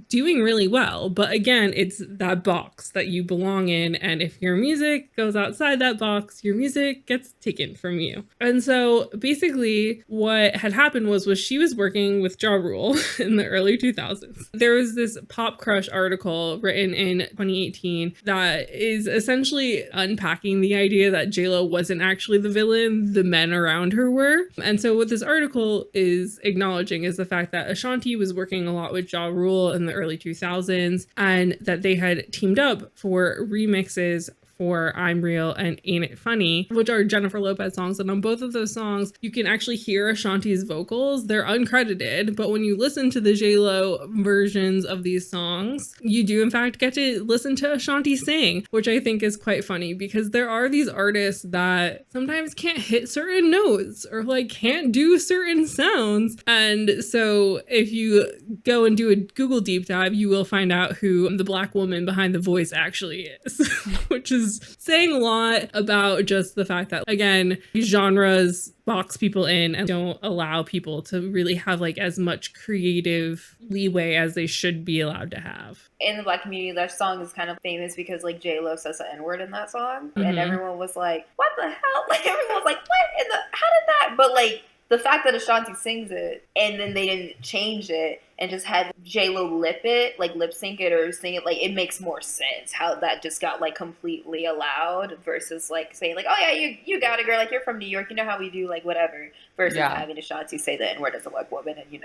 Speaker 1: doing really well. But again, it's that box that you belong in. And if your music goes outside that box, your music gets taken from you. And so basically what had happened was she was working with Ja Rule in the early 2000s. There was this Pop Crush article written in 2018 that is essentially unpacking the idea that JLo wasn't actually the villain, the men around her were. And so what this article is acknowledging is the fact that Ashanti was working a lot with Ja Rule in the early 2000s, and that they had teamed up for remixes for I'm Real and Ain't It Funny, which are Jennifer Lopez songs. And on both of those songs, you can actually hear Ashanti's vocals. They're uncredited, but when you listen to the JLo versions of these songs, you do in fact get to listen to Ashanti sing, which I think is quite funny because there are these artists that sometimes can't hit certain notes or like can't do certain sounds. And so if you go and do a Google deep dive, you will find out who the Black woman behind the voice actually is, which is saying a lot about just the fact that, again, these genres box people in and don't allow people to really have like as much creative leeway as they should be allowed to have.
Speaker 3: In the Black community, that song is kind of famous because like JLo says the N-word in that song, and everyone was like, "What the hell?" Like everyone was like, "What in the? How did that?" But like the fact that Ashanti sings it and then they didn't change it and just had JLo lip sync it or sing it, like it makes more sense how that just got like completely allowed versus like saying like, "Oh yeah, you got it, girl. Like you're from New York, you know how we do like whatever." Versus having Ashanti say the N-word as a Black woman and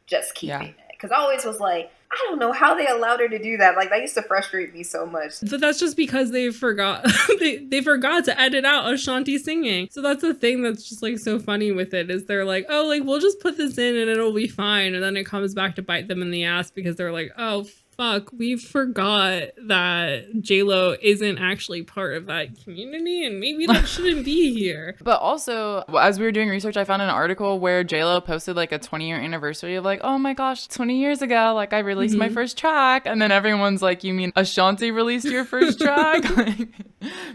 Speaker 3: just keeping it. Because I always was like, I don't know how they allowed her to do that. Like that used to frustrate me so much.
Speaker 1: But that's just because they forgot they forgot to edit out Ashanti singing. So that's the thing that's just like so funny with it is they're like, oh, like we'll just put this in and it'll be fine. And then it comes back to bite them in the ass because they're like, oh fuck, we forgot that JLo isn't actually part of that community and maybe that shouldn't be here.
Speaker 2: But also, as we were doing research, I found an article where JLo posted like a 20-year anniversary of like, oh my gosh, 20 years ago, like I released my first track. And then everyone's like, you mean Ashanti released your first track? Like,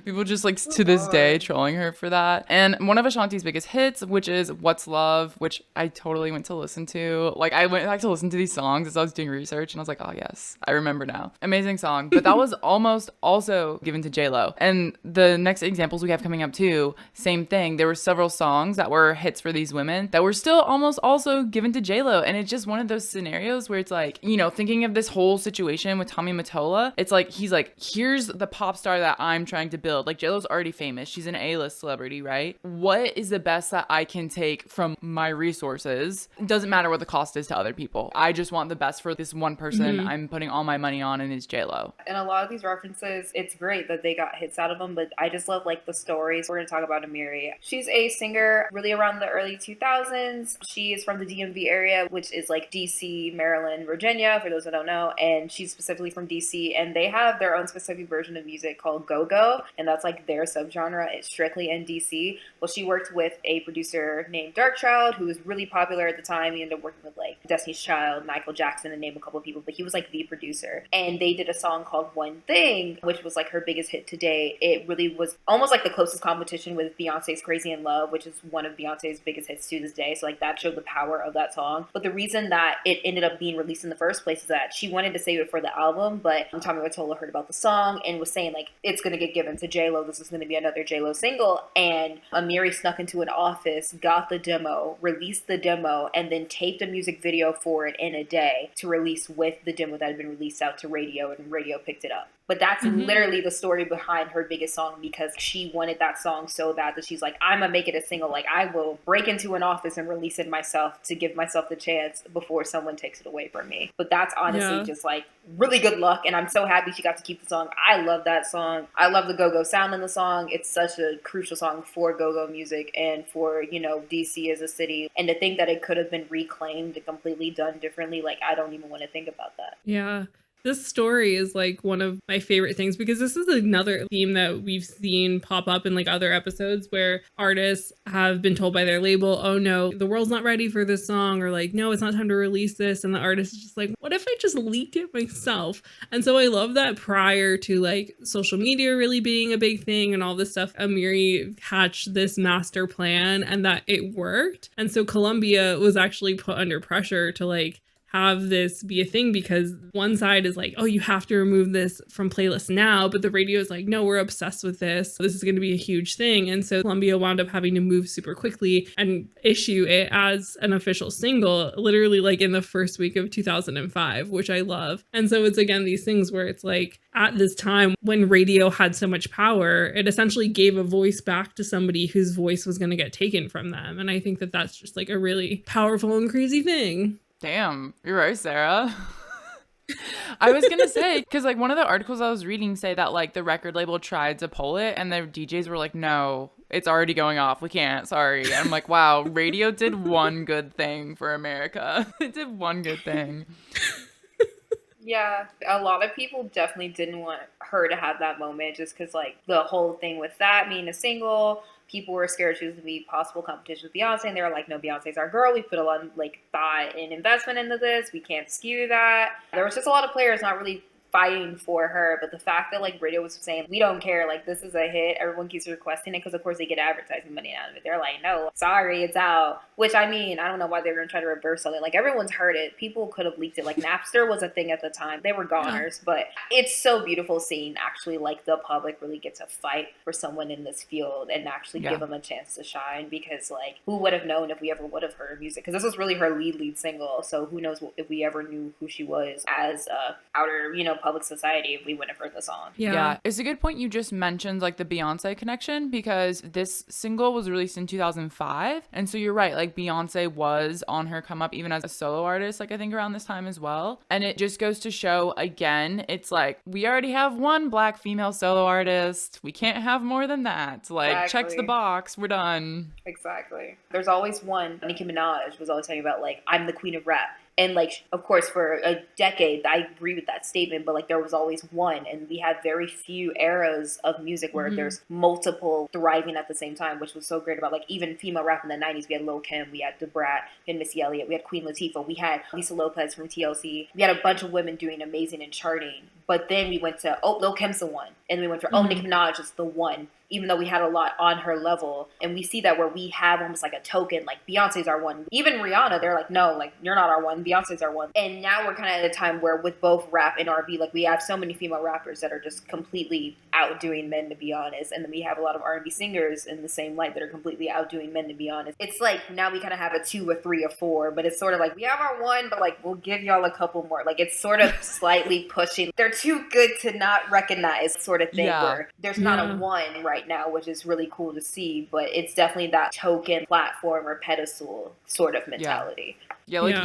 Speaker 2: people just like to this day trolling her for that. And one of Ashanti's biggest hits, which is What's Love, which I totally went to listen to. Like I went back to listen to these songs as I was doing research and I was like, oh yes, I remember now. Amazing song. But that was almost also given to JLo. And the next examples we have coming up too, same thing. There were several songs that were hits for these women that were still almost also given to JLo. And it's just one of those scenarios where it's like, thinking of this whole situation with Tommy Mottola, it's like, he's like, here's the pop star that I'm trying to build. Like JLo's already famous. She's an A-list celebrity, right? What is the best that I can take from my resources? It doesn't matter what the cost is to other people. I just want the best for this one person I'm putting all my money on, and is JLo.
Speaker 3: And a lot of these references, it's great that they got hits out of them, but I just love like the stories. We're going to talk about Amiri. She's a singer really around the early 2000s. She is from the DMV area, which is like DC, Maryland, Virginia, for those that don't know. And she's specifically from DC, and they have their own specific version of music called go-go, and that's like their subgenre. It's strictly in DC. Well, she worked with a producer named Darkchild, who was really popular at the time. He ended up working with like Destiny's Child, Michael Jackson, to name a couple of people, but he was like the producer. And they did a song called One Thing, which was like her biggest hit to date. It really was almost like the closest competition with Beyonce's Crazy in Love, which is one of Beyonce's biggest hits to this day. So like that showed the power of that song. But the reason that it ended up being released in the first place is that she wanted to save it for the album, but Tommy Mottola heard about the song and was saying like, it's going to get given to JLo. This is going to be another JLo single. And Amiri snuck into an office, got the demo, released the demo, and then taped a music video for it in a day to release with the demo that had been released out to radio, and radio picked it up. But that's literally the story behind her biggest song, because she wanted that song so bad that she's like, I'm gonna make it a single. Like, I will break into an office and release it myself to give myself the chance before someone takes it away from me. But that's honestly just like really good luck, and I'm so happy she got to keep the song. I love that song. I love the go-go sound in the song. It's such a crucial song for go-go music and for, DC as a city. And to think that it could have been reclaimed and completely done differently, like, I don't even want to think about that.
Speaker 1: Yeah. This story is like one of my favorite things, because this is another theme that we've seen pop up in like other episodes where artists have been told by their label, oh no, the world's not ready for this song, or like, no, it's not time to release this. And the artist is just like, what if I just leak it myself? And so I love that prior to like social media really being a big thing and all this stuff, Amiri hatched this master plan and that it worked. And so Columbia was actually put under pressure to like have this be a thing, because one side is like, oh, you have to remove this from playlists now, but the radio is like, no, we're obsessed with this. This is going to be a huge thing. And so Columbia wound up having to move super quickly and issue it as an official single, literally like in the first week of 2005, which I love. And so it's again these things where it's like, at this time when radio had so much power, it essentially gave a voice back to somebody whose voice was going to get taken from them. And I think that that's just like a really powerful and crazy thing.
Speaker 2: Damn, you're right, Sarah. I was gonna say, because like one of the articles I was reading say that like the record label tried to pull it and the DJs were like, no, it's already going off, we can't, sorry. And I'm like, wow, radio did one good thing for America. It did one good thing.
Speaker 3: Yeah, a lot of people definitely didn't want her to have that moment, just because like the whole thing with that being a single, people were scared she was going to be possible competition with Beyonce, and they were like, no, Beyonce's our girl. We put a lot of like thought and investment into this. We can't skew that. There was just a lot of players not really fighting for her, but the fact that like radio was saying, we don't care, like this is a hit, everyone keeps requesting it, because of course they get advertising money out of it. They're like, no, sorry, it's out. Which I mean, I don't know why they were gonna try to reverse something. Like everyone's heard it, people could have leaked it. Like Napster was a thing at the time, they were goners. But it's so beautiful seeing actually like the public really get to fight for someone in this field and actually give them a chance to shine, because like who would have known if we ever would have heard her music, because this was really her lead single, so who knows if we ever knew who she was as outer, you know, public society, if we wouldn't have heard the song.
Speaker 2: Yeah, it's a good point you just mentioned, like the Beyonce connection, because this single was released in 2005, and so you're right, like Beyonce was on her come up even as a solo artist, like I think around this time as well. And it just goes to show again, it's like we already have one black female solo artist, we can't have more than that. Like checks the box, we're done.
Speaker 3: Exactly. There's always one. Nicki Minaj was always talking about like, I'm the queen of rap. And like, of course, for a decade, I agree with that statement, but like there was always one. And we had very few eras of music where there's multiple thriving at the same time, which was so great about like even female rap in the 90s. We had Lil' Kim, we had Da Brat, we had Missy Elliott, we had Queen Latifah, we had Lisa Lopez from TLC. We had a bunch of women doing amazing and charting. But then we went to, oh, Lil' Kim's the one. And we went for, oh, Nicki Minaj is the one. Even though we had a lot on her level. And we see that where we have almost like a token, like Beyonce's our one. Even Rihanna, they're like, no, like you're not our one, Beyonce's our one. And now we're kind of at a time where with both rap and R&B, like we have so many female rappers that are just completely outdoing men, to be honest. And then we have a lot of R&B singers in the same light that are completely outdoing men, to be honest. It's like now we kind of have a 2 or 3 or 4, but it's sort of like we have our one, but like we'll give y'all a couple more. Like it's sort of slightly pushing. They're too good to not recognize sort of thing where there's not a one right now, which is really cool to see, but it's definitely that token platform or pedestal sort of mentality.
Speaker 2: Yeah, like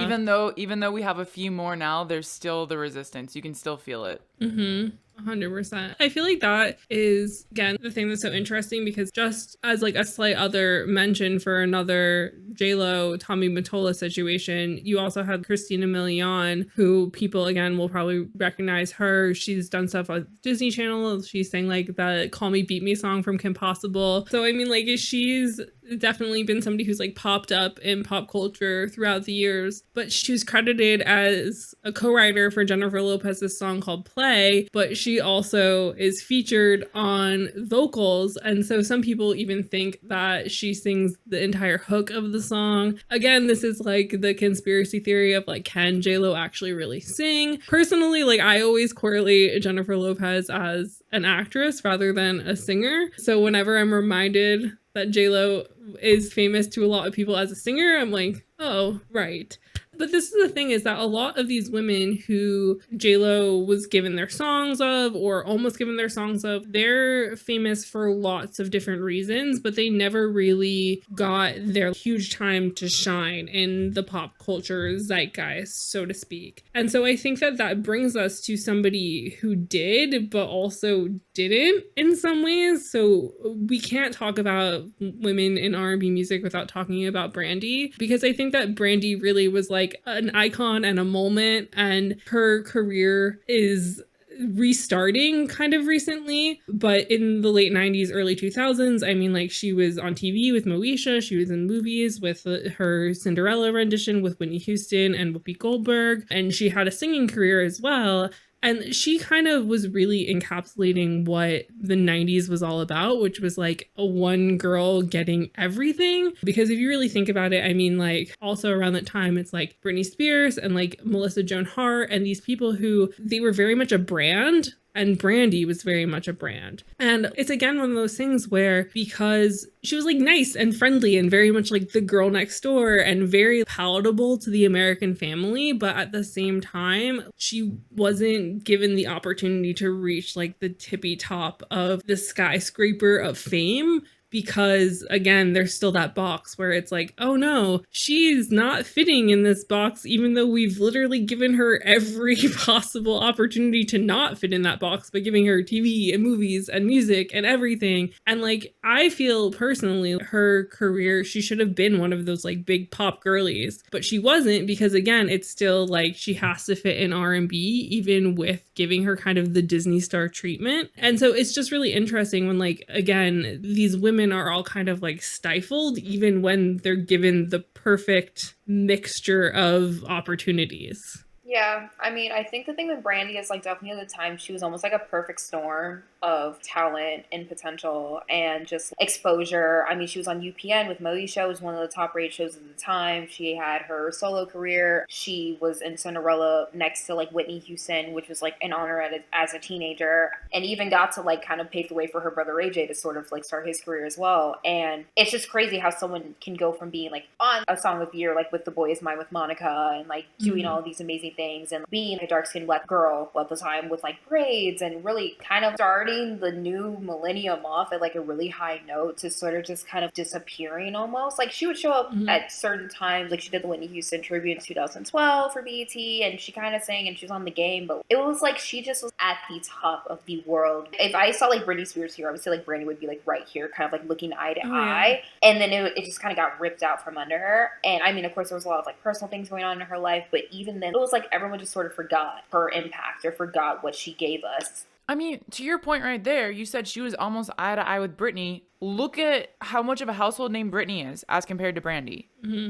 Speaker 2: even though we have a few more now, there's still the resistance. You can still feel it.
Speaker 1: 100%. I feel like that is, again, the thing that's so interesting, because just as like a slight other mention for another J-Lo, Tommy Mottola situation, you also had Christina Milian, who people, again, will probably recognize her. She's done stuff on Disney Channel. She sang like the Call Me Beat Me song from Kim Possible. So, I mean, like, she's definitely been somebody who's like popped up in pop culture throughout the years, but she was credited as a co-writer for Jennifer Lopez's song called Play, but she also is featured on vocals, and so some people even think that she sings the entire hook of the song. Again, this is like the conspiracy theory of like, can J-Lo actually really sing? Personally, like I always correlate Jennifer Lopez as an actress rather than a singer, so whenever I'm reminded that J-Lo is famous to a lot of people as a singer, I'm like, oh, right. But this is the thing, is that a lot of these women who J-Lo was given their songs of or almost given their songs of, they're famous for lots of different reasons, but they never really got their huge time to shine in the pop culture zeitgeist, so to speak. And so I think that that brings us to somebody who did, but also didn't in some ways. So we can't talk about women in R&B music without talking about Brandy, because I think that Brandy really was like an icon and a moment, and her career is restarting kind of recently. But in the late 90s, early 2000s, I mean, like she was on TV with Moesha, she was in movies with her Cinderella rendition with Whitney Houston and Whoopi Goldberg, and she had a singing career as well. And she kind of was really encapsulating what the 90s was all about, which was like a one girl getting everything. Because if you really think about it, I mean, like also around that time, it's like Britney Spears and like Melissa Joan Hart and these people who they were very much a brand. And Brandy was very much a brand. And it's again one of those things where because she was like nice and friendly and very much like the girl next door and very palatable to the American family, but at the same time, she wasn't given the opportunity to reach like the tippy top of the skyscraper of fame. Because again, there's still that box where it's like, oh no, she's not fitting in this box, even though we've literally given her every possible opportunity to not fit in that box by giving her TV and movies and music and everything. And like, I feel personally, her career, she should have been one of those like big pop girlies, but she wasn't because again, it's still like she has to fit in R&B, even with giving her kind of the Disney star treatment. And so it's just really interesting when like, again, these women are all kind of like stifled even when they're given the perfect mixture of opportunities.
Speaker 3: Yeah, I mean, I think the thing with Brandy is like definitely at the time she was almost like a perfect storm of talent and potential and just exposure. I mean, she was on UPN with Moe Show, was one of the top rated shows at the time. She had her solo career. She was in Cinderella next to like Whitney Houston, which was like an honor as a teenager, and even got to like kind of pave the way for her brother AJ to sort of like start his career as well. And it's just crazy how someone can go from being like on a Song of the Year, like with The Boy Is Mine with Monica, and like doing all these amazing things and being a dark-skinned black girl at the time with like braids and really kind of starting the new millennium off at like a really high note to sort of just kind of disappearing almost. Like she would show up at certain times, like she did the Whitney Houston tribute in 2012 for BET and she kind of sang and she was on The Game, but it was like she just was at the top of the world. If I saw like Britney Spears here, I would say like Brandy would be like right here, kind of like looking eye to eye. And then it just kind of got ripped out from under her. And I mean, of course, there was a lot of like personal things going on in her life, but even then, it was like everyone just sort of forgot her impact or forgot what she gave us.
Speaker 2: I mean, to your point right there, you said she was almost eye to eye with Britney. Look at how much of a household name Britney is as compared to Brandy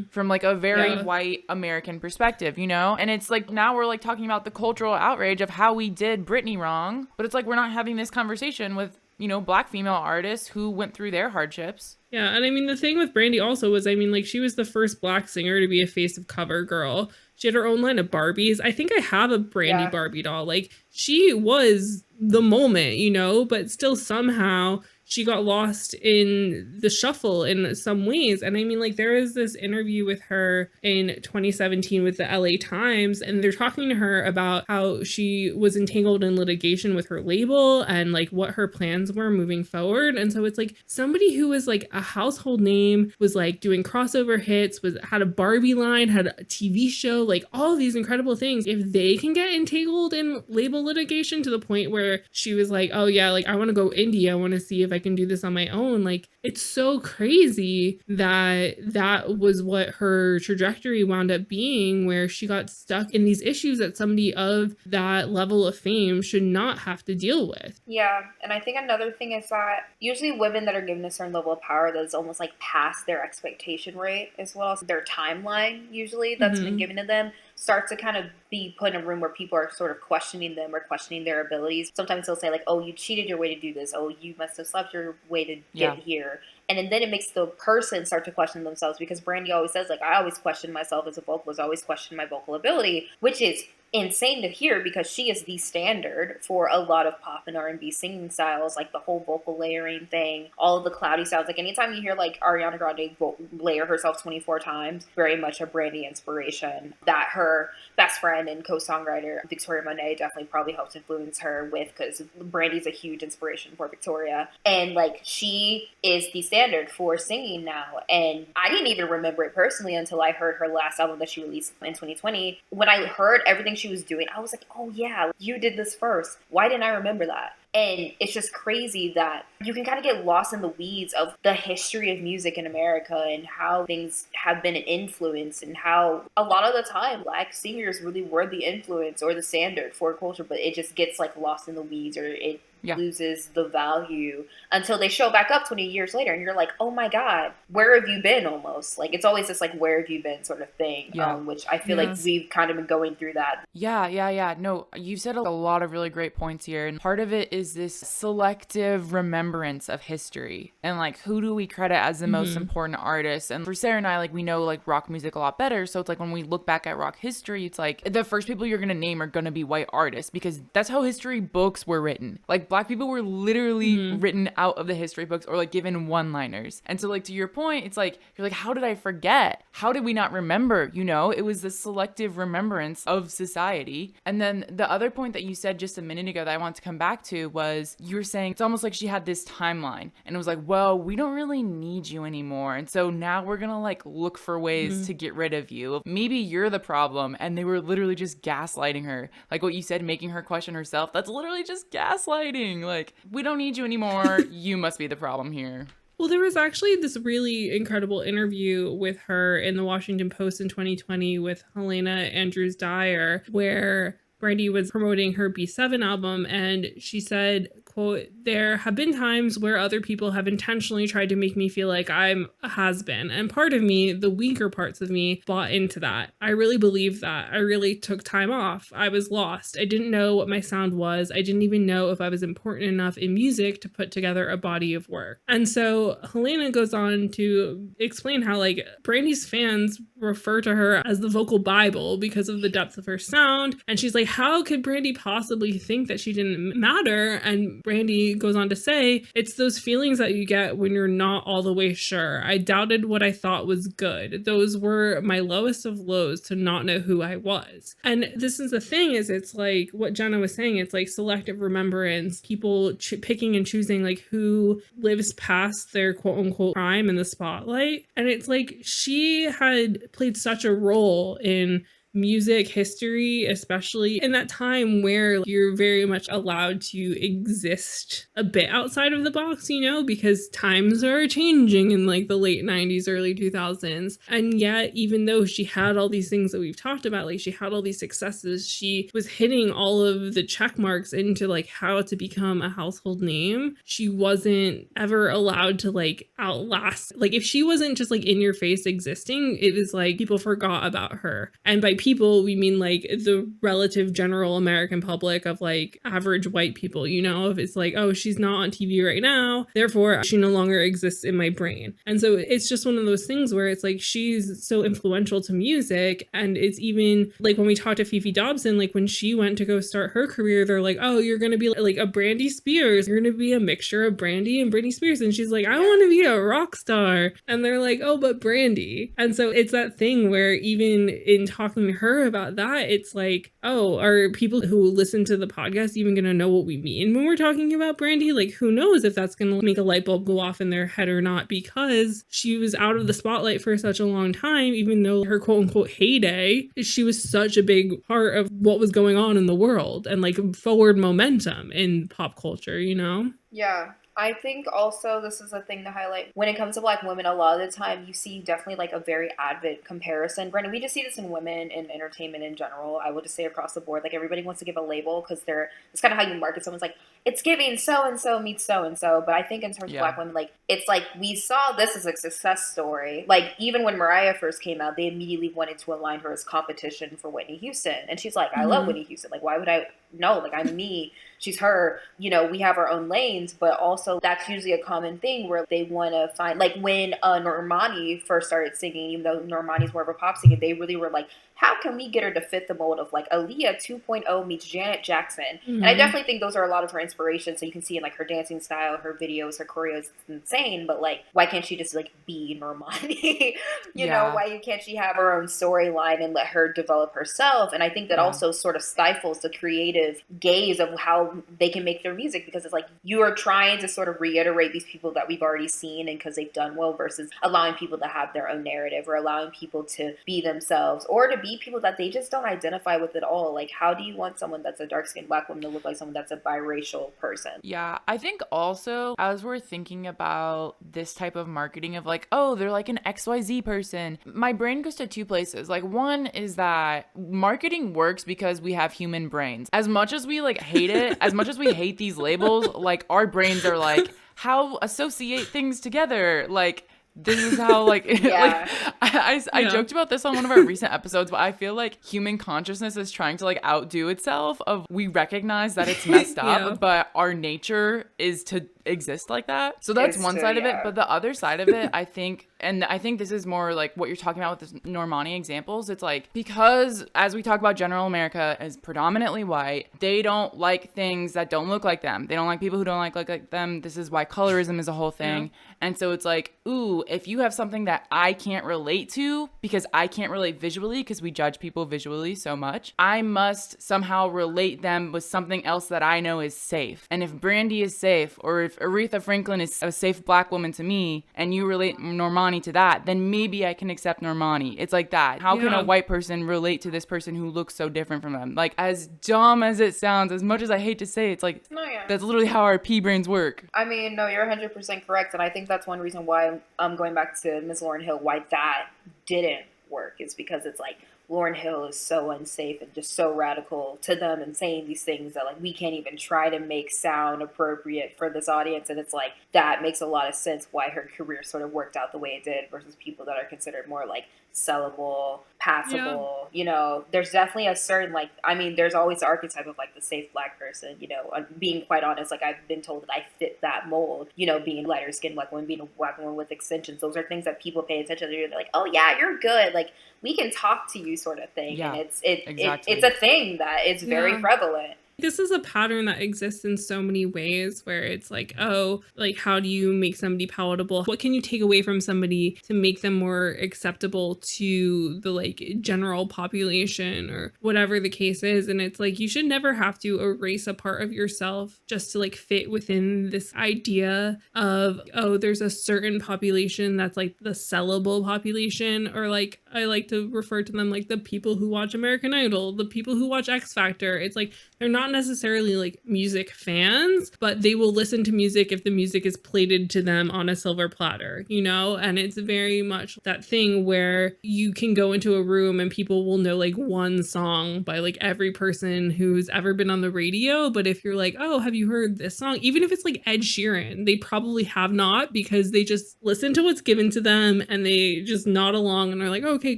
Speaker 2: from like a very white American perspective, you know? And it's like now we're like talking about the cultural outrage of how we did Britney wrong, but it's like we're not having this conversation with, you know, black female artists who went through their hardships.
Speaker 1: Yeah, and I mean, the thing with Brandy also was, I mean, like, she was the first black singer to be a face of CoverGirl. She had her own line of Barbies. I think I have a Brandy Barbie doll. Like, she was the moment, you know, but still somehow she got lost in the shuffle in some ways. And I mean, like, there is this interview with her in 2017 with the LA Times, and they're talking to her about how she was entangled in litigation with her label and like what her plans were moving forward. And so it's like somebody who was like a household name, was like doing crossover hits, had a Barbie line, had a TV show, like all of these incredible things. If they can get entangled in label litigation to the point where she was like, oh yeah, like I want to go indie, I want to see if I can do this on my own. Like, it's so crazy that that was what her trajectory wound up being, where she got stuck in these issues that somebody of that level of fame should not have to deal with.
Speaker 3: Yeah, and I think another thing is that usually women that are given a certain level of power that is almost like past their expectation rate as well, so their timeline usually that's been given to them starts to kind of be put in a room where people are sort of questioning them or questioning their abilities. Sometimes they'll say like, oh, you cheated your way to do this. Oh, you must have slept your way to get here. And then it makes the person start to question themselves, because Brandy always says, like, I always question myself as a vocalist, I always question my vocal ability, which is insane to hear because she is the standard for a lot of pop and R&B singing styles, like the whole vocal layering thing, all of the cloudy sounds. Like anytime you hear like Ariana Grande layer herself 24 times, very much a Brandy inspiration that her best friend and co-songwriter Victoria Monet definitely probably helped influence her with, because Brandy's a huge inspiration for Victoria. And like she is the standard for singing now. And I didn't even remember it personally until I heard her last album that she released in 2020. When I heard everything she was doing, I was like, oh yeah, you did this first. Why didn't I remember that? And it's just crazy that you can kind of get lost in the weeds of the history of music in America and how things have been an influence, and how a lot of the time black singers really were the influence or the standard for culture, but it just gets like lost in the weeds, or it loses the value until they show back up 20 years later and you're like, oh my God, where have you been almost? Like, it's always this like, where have you been sort of thing, which I feel like we've kind of been going through that.
Speaker 2: Yeah. No, you said a lot of really great points here. And part of it is this selective remembrance of history and like, who do we credit as the most important artists? And for Sarah and I, like, we know like rock music a lot better. So it's like when we look back at rock history, it's like the first people you're going to name are going to be white artists because that's how history books were written. Like Black people were literally written out of the history books or like given one-liners. And so like to your point, it's like, you're like, how did I forget? How did we not remember? You know, it was the selective remembrance of society. And then the other point that you said just a minute ago that I want to come back to was you were saying it's almost like she had this timeline and it was like, well, we don't really need you anymore. And so now we're going to like look for ways to get rid of you. Maybe you're the problem. And they were literally just gaslighting her. Like what you said, making her question herself. That's literally just gaslighting. Like, we don't need you anymore. You must be the problem here.
Speaker 1: Well, there was actually this really incredible interview with her in the Washington Post in 2020 with Helena Andrews Dyer, where Brandy was promoting her B7 album, and she said, quote, there have been times where other people have intentionally tried to make me feel like I'm a has-been, and part of me, the weaker parts of me, bought into that. I really believed that. I really took time off. I was lost. I didn't know what my sound was. I didn't even know if I was important enough in music to put together a body of work. And so Helena goes on to explain how like Brandy's fans refer to her as the vocal Bible because of the depth of her sound. And she's like, how could Brandy possibly think that she didn't matter? And Brandy goes on to say, it's those feelings that you get when you're not all the way sure. I doubted what I thought was good. Those were my lowest of lows to not know who I was. And this is the thing is it's like what Jenna was saying, it's like selective remembrance, people picking and choosing like who lives past their quote unquote prime in the spotlight. And it's like she had played such a role in music history, especially in that time where you're very much allowed to exist a bit outside of the box, you know, because times are changing in like the late 90s, early 2000s. And yet, even though she had all these things that we've talked about, like she had all these successes, she was hitting all of the check marks into like how to become a household name. She wasn't ever allowed to like outlast, like if she wasn't just like in your face existing, it was like people forgot about her. And by people, we mean like the relative general American public of like average white people, you know, if it's like, oh, she's not on TV right now, therefore she no longer exists in my brain. And so it's just one of those things where it's like she's so influential to music. And it's even like when we talked to Fifi Dobson, like when she went to go start her career, they're like, oh, you're going to be like a Brandy Spears. You're going to be a mixture of Brandy and Britney Spears. And she's like, I want to be a rock star. And they're like, oh, but Brandy. And so it's that thing where even in talking to her about that, it's like, oh, are people who listen to the podcast even going to know what we mean when we're talking about Brandy? Like, who knows if that's going to make a light bulb go off in their head or not, because she was out of the spotlight for such a long time, even though her quote unquote heyday, she was such a big part of what was going on in the world and like forward momentum in pop culture, you know?
Speaker 3: Yeah. I think also this is a thing to highlight. When it comes to Black women, a lot of the time you see definitely like a very avid comparison. Brandon, we just see this in women in entertainment in general. I would just say across the board, like everybody wants to give a label because it's kind of how you market someone's like, it's giving so-and-so meets so-and-so. But I think in terms of Black women, like it's like we saw this as a success story. Like even when Mariah first came out, they immediately wanted to align her as competition for Whitney Houston. And she's like, I love Whitney Houston. Like, why would I? No, like I'm me. She's her, you know, we have our own lanes, but also that's usually a common thing where they want to find, like when Normani first started singing, even though Normani's more of a pop singer, they really were like, how can we get her to fit the mold of like Aaliyah 2.0 meets Janet Jackson? And I definitely think those are a lot of her inspirations. So you can see in like her dancing style, her videos, her choreos, it's insane. But like, why can't she just like be Normani? you know, why can't she have her own storyline and let her develop herself? And I think that also sort of stifles the creative gaze of how they can make their music, because it's like you are trying to sort of reiterate these people that we've already seen and because they've done well, versus allowing people to have their own narrative or allowing people to be themselves or to be people that they just don't identify with at all. Like, how do you want someone that's a dark-skinned Black woman to look like someone that's a biracial person?
Speaker 2: Yeah, I think also as we're thinking about this type of marketing of like, oh, they're like an XYZ person, my brain goes to two places. Like, one is that marketing works because we have human brains. As much as we like hate it, as much as we hate these labels, like our brains are like, how associate things together? Like, this is how like, like I joked about this on one of our recent episodes, but I feel like human consciousness is trying to like outdo itself. Of we recognize that it's messed up, but our nature is to exist like that. So that's one side of it. But the other side of it, I think this is more like what you're talking about with the Normani examples. It's like, because as we talk about general America as predominantly white, they don't like things that don't look like them. They don't like people who don't like them. This is why colorism is a whole thing. And so it's like, ooh, if you have something that I can't relate to because I can't relate visually, because we judge people visually so much, I must somehow relate them with something else that I know is safe. And if Brandy is safe, or if Aretha Franklin is a safe black woman to me, and you relate Normani to that, then maybe I can accept Normani. It's like that. How can a white person relate to this person who looks so different from them? Like, as dumb as it sounds, as much as I hate to say, it's like, that's literally how our pea brains work.
Speaker 3: I mean, no, you're 100% correct. And I think that's one reason why I'm going back to Ms. Lauryn Hill, why that didn't work, is because it's like, Lauryn Hill is so unsafe and just so radical to them and saying these things that like we can't even try to make sound appropriate for this audience. And it's like, that makes a lot of sense why her career sort of worked out the way it did versus people that are considered more like sellable, passable. You know, there's definitely a certain like, I mean, there's always the archetype of like the safe black person, you know, being quite honest, like I've been told that I fit that mold, you know, being lighter skinned black woman, being a black woman with extensions. Those are things that people pay attention to. They're like, oh yeah, you're good. Like we can talk to you sort of thing. And it's a thing that is very prevalent.
Speaker 1: This is a pattern that exists in so many ways where it's like, oh, like, how do you make somebody palatable? What can you take away from somebody to make them more acceptable to the like general population or whatever the case is? And it's like, you should never have to erase a part of yourself just to like fit within this idea of, oh, there's a certain population that's like the sellable population, or like, I like to refer to them like the people who watch American Idol, the people who watch X Factor. It's like, they're not necessarily like music fans, but they will listen to music if the music is plated to them on a silver platter, you know? And it's very much that thing where you can go into a room and people will know like one song by like every person who's ever been on the radio. But if you're like, oh, have you heard this song? Even if it's like Ed Sheeran, they probably have not, because they just listen to what's given to them and they just nod along and are like, okay,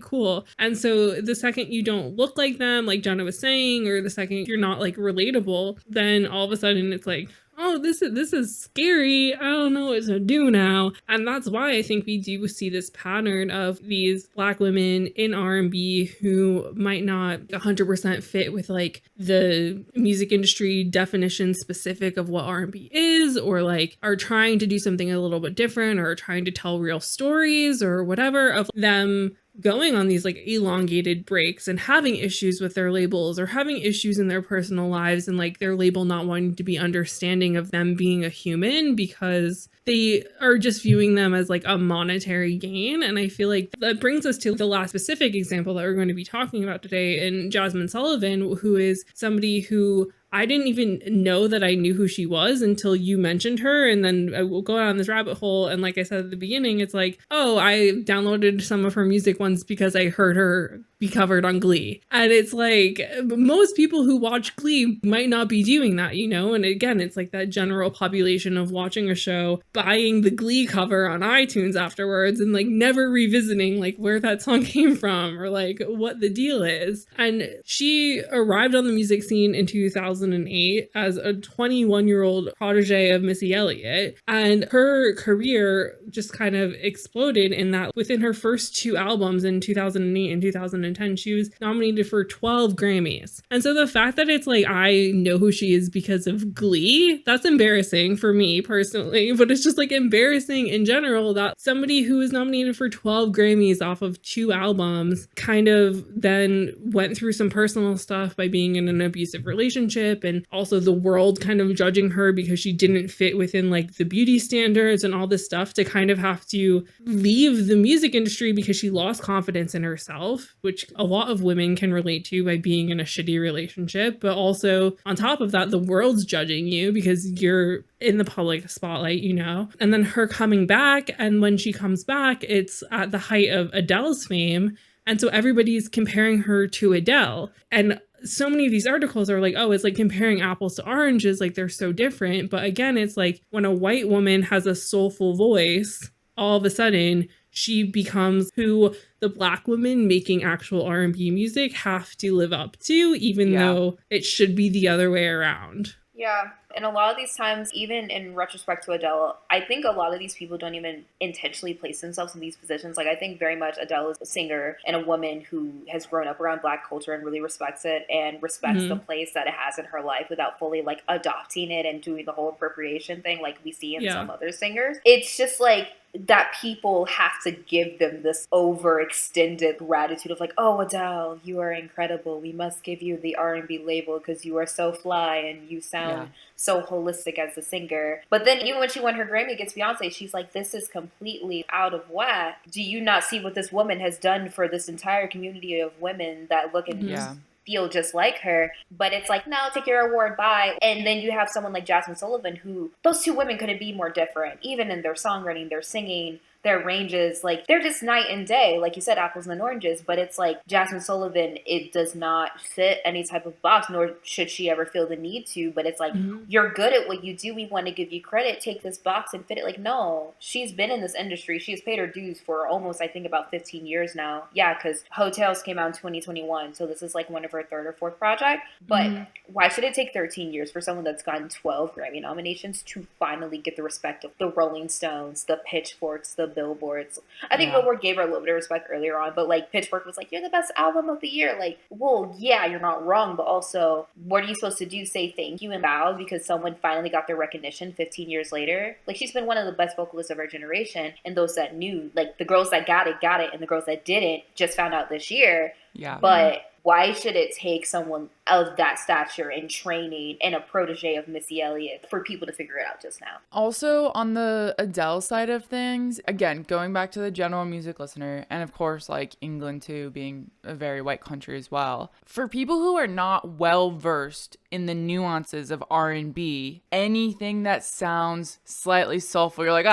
Speaker 1: cool. And so the second you don't look like them, like Jenna was saying, or the second you're not like relatable, then all of a sudden it's like, oh, this is scary. I don't know what to do now. And that's why I think we do see this pattern of these black women in R&B who might not 100% fit with like the music industry definition specific of what R&B is, or like are trying to do something a little bit different, or trying to tell real stories or whatever, of them going on these like elongated breaks and having issues with their labels, or having issues in their personal lives, and like their label not wanting to be understanding of them being a human because they are just viewing them as like a monetary gain. And I feel like that brings us to the last specific example that we're going to be talking about today, in Jasmine Sullivan, who is somebody who I didn't even know that I knew who she was until you mentioned her. And then I will go down this rabbit hole. And like I said at the beginning, it's like, oh, I downloaded some of her music once because I heard her be covered on Glee. And it's like, most people who watch Glee might not be doing that, you know? And again, it's like that general population of watching a show, buying the Glee cover on iTunes afterwards, and like never revisiting like where that song came from or like what the deal is. And she arrived on the music scene in 2008 as a 21-year-old protege of Missy Elliott. And her career just kind of exploded in that within her first two albums in 2008 and 2010, she was nominated for 12 Grammys. And so the fact that it's like, I know who she is because of Glee, that's embarrassing for me personally, but it's just like embarrassing in general that somebody who was nominated for 12 Grammys off of two albums kind of then went through some personal stuff by being in an abusive relationship, and also the world kind of judging her because she didn't fit within like the beauty standards and all this stuff, to kind of have to leave the music industry because she lost confidence in herself, which a lot of women can relate to by being in a shitty relationship. But also on top of that, the world's judging you because you're in the public spotlight, you know? And then her coming back, and when she comes back, it's at the height of Adele's fame. And so everybody's comparing her to Adele. And so many of these articles are like, oh, it's like comparing apples to oranges, like they're so different. But again, it's like when a white woman has a soulful voice, all of a sudden she becomes who the Black women making actual R&B music have to live up to, even though it should be the other way around.
Speaker 3: Yeah. And a lot of these times, even in retrospect to Adele, I think a lot of these people don't even intentionally place themselves in these positions. Like, I think very much Adele is a singer and a woman who has grown up around Black culture and really respects it and respects the place that it has in her life without fully, like, adopting it and doing the whole appropriation thing like we see in some other singers. It's just, like, that people have to give them this overextended gratitude of like, oh, Adele, you are incredible. We must give you the R&B label because you are so fly and you sound so holistic as a singer. But then even when she won her Grammy against Beyonce, she's like, this is completely out of whack. Do you not see what this woman has done for this entire community of women that look and feel just like her? But it's like, no, take your award, bye. And then you have someone like Jasmine Sullivan, who those two women couldn't be more different, even in their songwriting, their singing, their ranges. Like, they're just night and day. Like you said, apples and oranges. But it's like Jasmine Sullivan, it does not fit any type of box, nor should she ever feel the need to. But it's like, you're good at what you do. We want to give you credit. Take this box and fit it. Like, no, she's been in this industry. She has paid her dues for almost, I think, about 15 years now. Yeah, because Hotels came out in 2021. So this is like one of her third or fourth project. But why should it take 13 years for someone that's gotten 12 Grammy nominations to finally get the respect of the Rolling Stones, the Pitchforks, the Billboards? I think Billboard gave her a little bit of respect earlier on, but like Pitchfork was like, you're the best album of the year. Like, well, yeah, you're not wrong, but also, what are you supposed to do? Say thank you and bow because someone finally got their recognition 15 years later? Like, she's been one of the best vocalists of her generation, and those that knew, like the girls that got it, and the girls that didn't just found out this year. But why should it take someone of that stature and training and a protege of Missy Elliott for people to figure it out just now?
Speaker 2: Also, on the Adele side of things, again, going back to the general music listener, and of course, like England too, being a very white country as well. For people who are not well versed in the nuances of R&B, anything that sounds slightly soulful, you're like,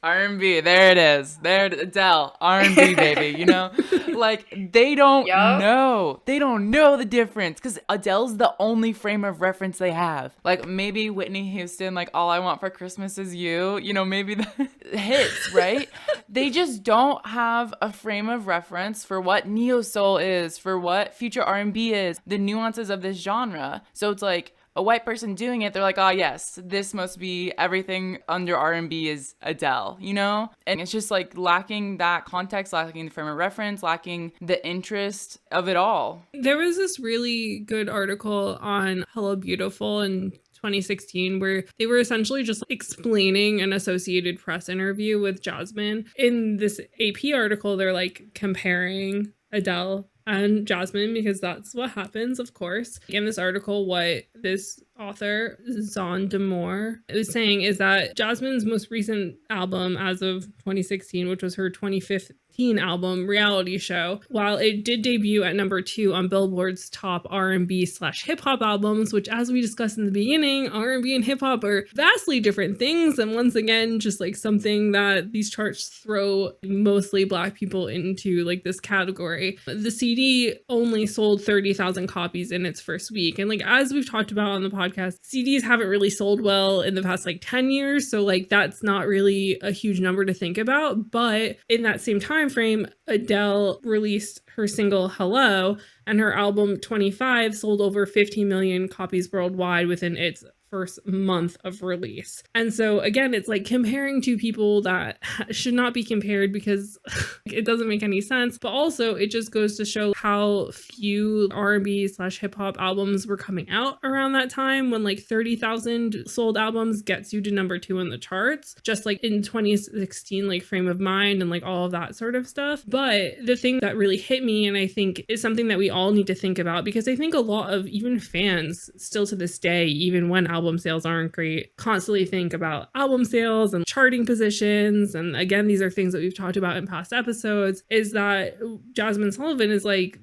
Speaker 2: R&B, there it is. There, Adele, R&B, baby, you know? Like, they don't know. They don't know the difference because Adele's the only frame of reference they have. Like, maybe Whitney Houston, like, All I Want for Christmas Is You, you know, maybe the hits, right? They just don't have a frame of reference for what neo-soul is, for what future R&B is, the nuances of this genre. So it's like, a white person doing it, they're like, oh yes, this must be everything under R&B is Adele, you know? And it's just like lacking that context, lacking the frame of reference, lacking the interest of it all.
Speaker 1: There was this really good article on Hello Beautiful in 2016 where they were essentially just explaining an Associated Press interview with Jasmine. In this AP article, they're like comparing Adele and Jasmine because that's what happens, of course. In this article, what this author, Zon Demore, is saying is that Jasmine's most recent album as of 2016, which was her 2015 album, Reality Show, while it did debut at number 2 on Billboard's top R&B/hip-hop albums, which, as we discussed in the beginning, R&B and hip-hop are vastly different things, and once again, just like something that these charts throw mostly Black people into, like this category. The CD only sold 30,000 copies in its first week, and like as we've talked about on the podcast, CDs haven't really sold well in the past like 10 years, so like that's not really a huge number to think about. But in that same time frame, Adele released her single Hello, and her album 25 sold over 15 million copies worldwide within its first month of release. And so again, it's like comparing two people that should not be compared because it doesn't make any sense, but also it just goes to show how few R&B/hip-hop albums were coming out around that time, when like 30,000 sold albums gets you to number 2 in the charts, just like in 2016, like Frame of Mind and like all of that sort of stuff. But the thing that really hit me, and I think is something that we all need to think about, because I think a lot of even fans still to this day, even when album sales aren't great, constantly think about album sales and charting positions. And again, these are things that we've talked about in past episodes, is that Jasmine Sullivan is like,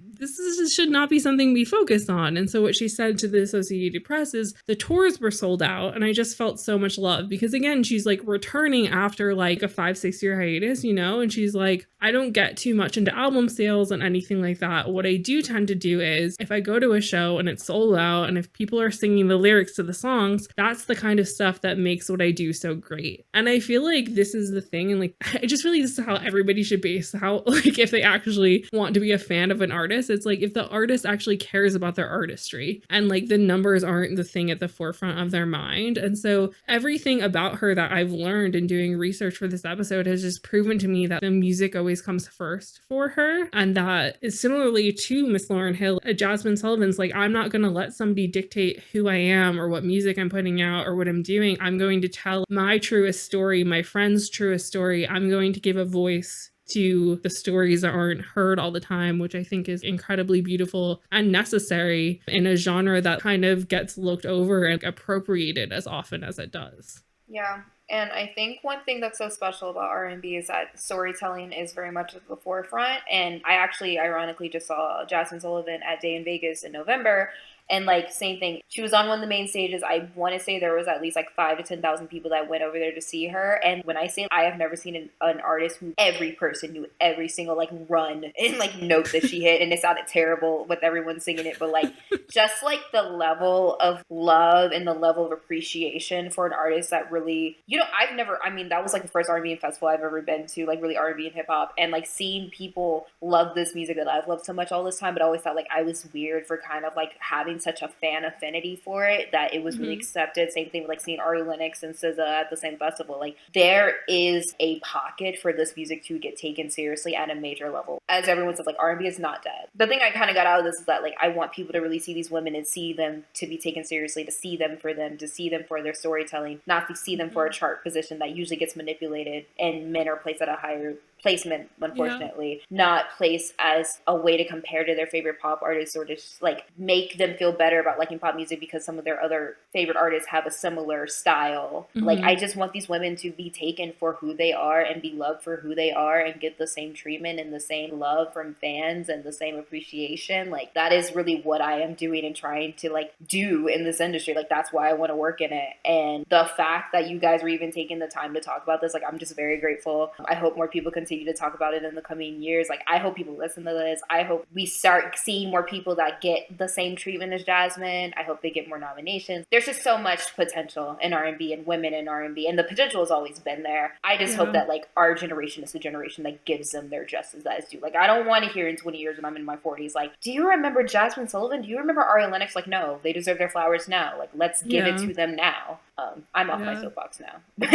Speaker 1: should not be something we focus on. And so what she said to the Associated Press is the tours were sold out. And I just felt so much love because again, she's like returning after like a 5-6 year hiatus, you know, and she's like, I don't get too much into album sales and anything like that. What I do tend to do is if I go to a show and it's sold out and if people are singing the lyrics to the songs, that's the kind of stuff that makes what I do so great. And I feel like this is the thing. And like, I just really, this is how everybody should base how, like, if they actually want to be a fan of an artist, it's like if the artist actually cares about their artistry and like the numbers aren't the thing at the forefront of their mind. And so everything about her that I've learned in doing research for this episode has just proven to me that the music always comes first for her. And that is similarly to Miss Lauryn Hill. Jasmine Sullivan's like, I'm not going to let somebody dictate who I am or what music I'm putting out or what I'm doing. I'm going to tell my truest story, my friend's truest story. I'm going to give a voice to the stories that aren't heard all the time, which I think is incredibly beautiful and necessary in a genre that kind of gets looked over and appropriated as often as it does.
Speaker 3: Yeah. And I think one thing that's so special about R&B is that storytelling is very much at the forefront. And I actually, ironically, just saw Jasmine Sullivan at Day in Vegas in November. And like, same thing. She was on one of the main stages. I want to say there was at least like 5,000 to 10,000 people that went over there to see her. And when I say I have never seen an artist who every person knew every single like run and like note that she hit. And it sounded terrible with everyone singing it. But like, just like the level of love and the level of appreciation for an artist that really, you know, that was like the first R&B festival I've ever been to, like really R&B and hip hop. And like seeing people love this music that I've loved so much all this time, but I always felt like I was weird for kind of like having such a fan affinity for it that it was really accepted. Same thing with like seeing Ari Lennox and SZA at the same festival. Like there is a pocket for this music to get taken seriously at a major level. As everyone says, like R&B is not dead. The thing I kind of got out of this is that like I want people to really see these women and see them to be taken seriously, to see them for their storytelling, not to see them for a chart position that usually gets manipulated and men are placed at a higher placement, unfortunately, not placed as a way to compare to their favorite pop artists or to like make them feel better about liking pop music because some of their other favorite artists have a similar style. Like I just want these women to be taken for who they are and be loved for who they are and get the same treatment and the same love from fans and the same appreciation. Like that is really what I am doing and trying to like do in this industry. Like that's why I want to work in it. And the fact that you guys were even taking the time to talk about this, like I'm just very grateful. I hope more people continue to talk about it in the coming years. Like I hope people listen to this. I hope we start seeing more people that get the same treatment as Jasmine. I hope they get more nominations. There's just so much potential in R&B and women in R&B, and the potential has always been there. I just hope that like our generation is the generation that gives them their justice that is due. Like I don't want to hear in 20 years when I'm in my 40s like, do you remember Jasmine Sullivan? Do you remember Ari Lennox? Like no, they deserve their flowers now. Like let's give it to them now. I'm off my soapbox now.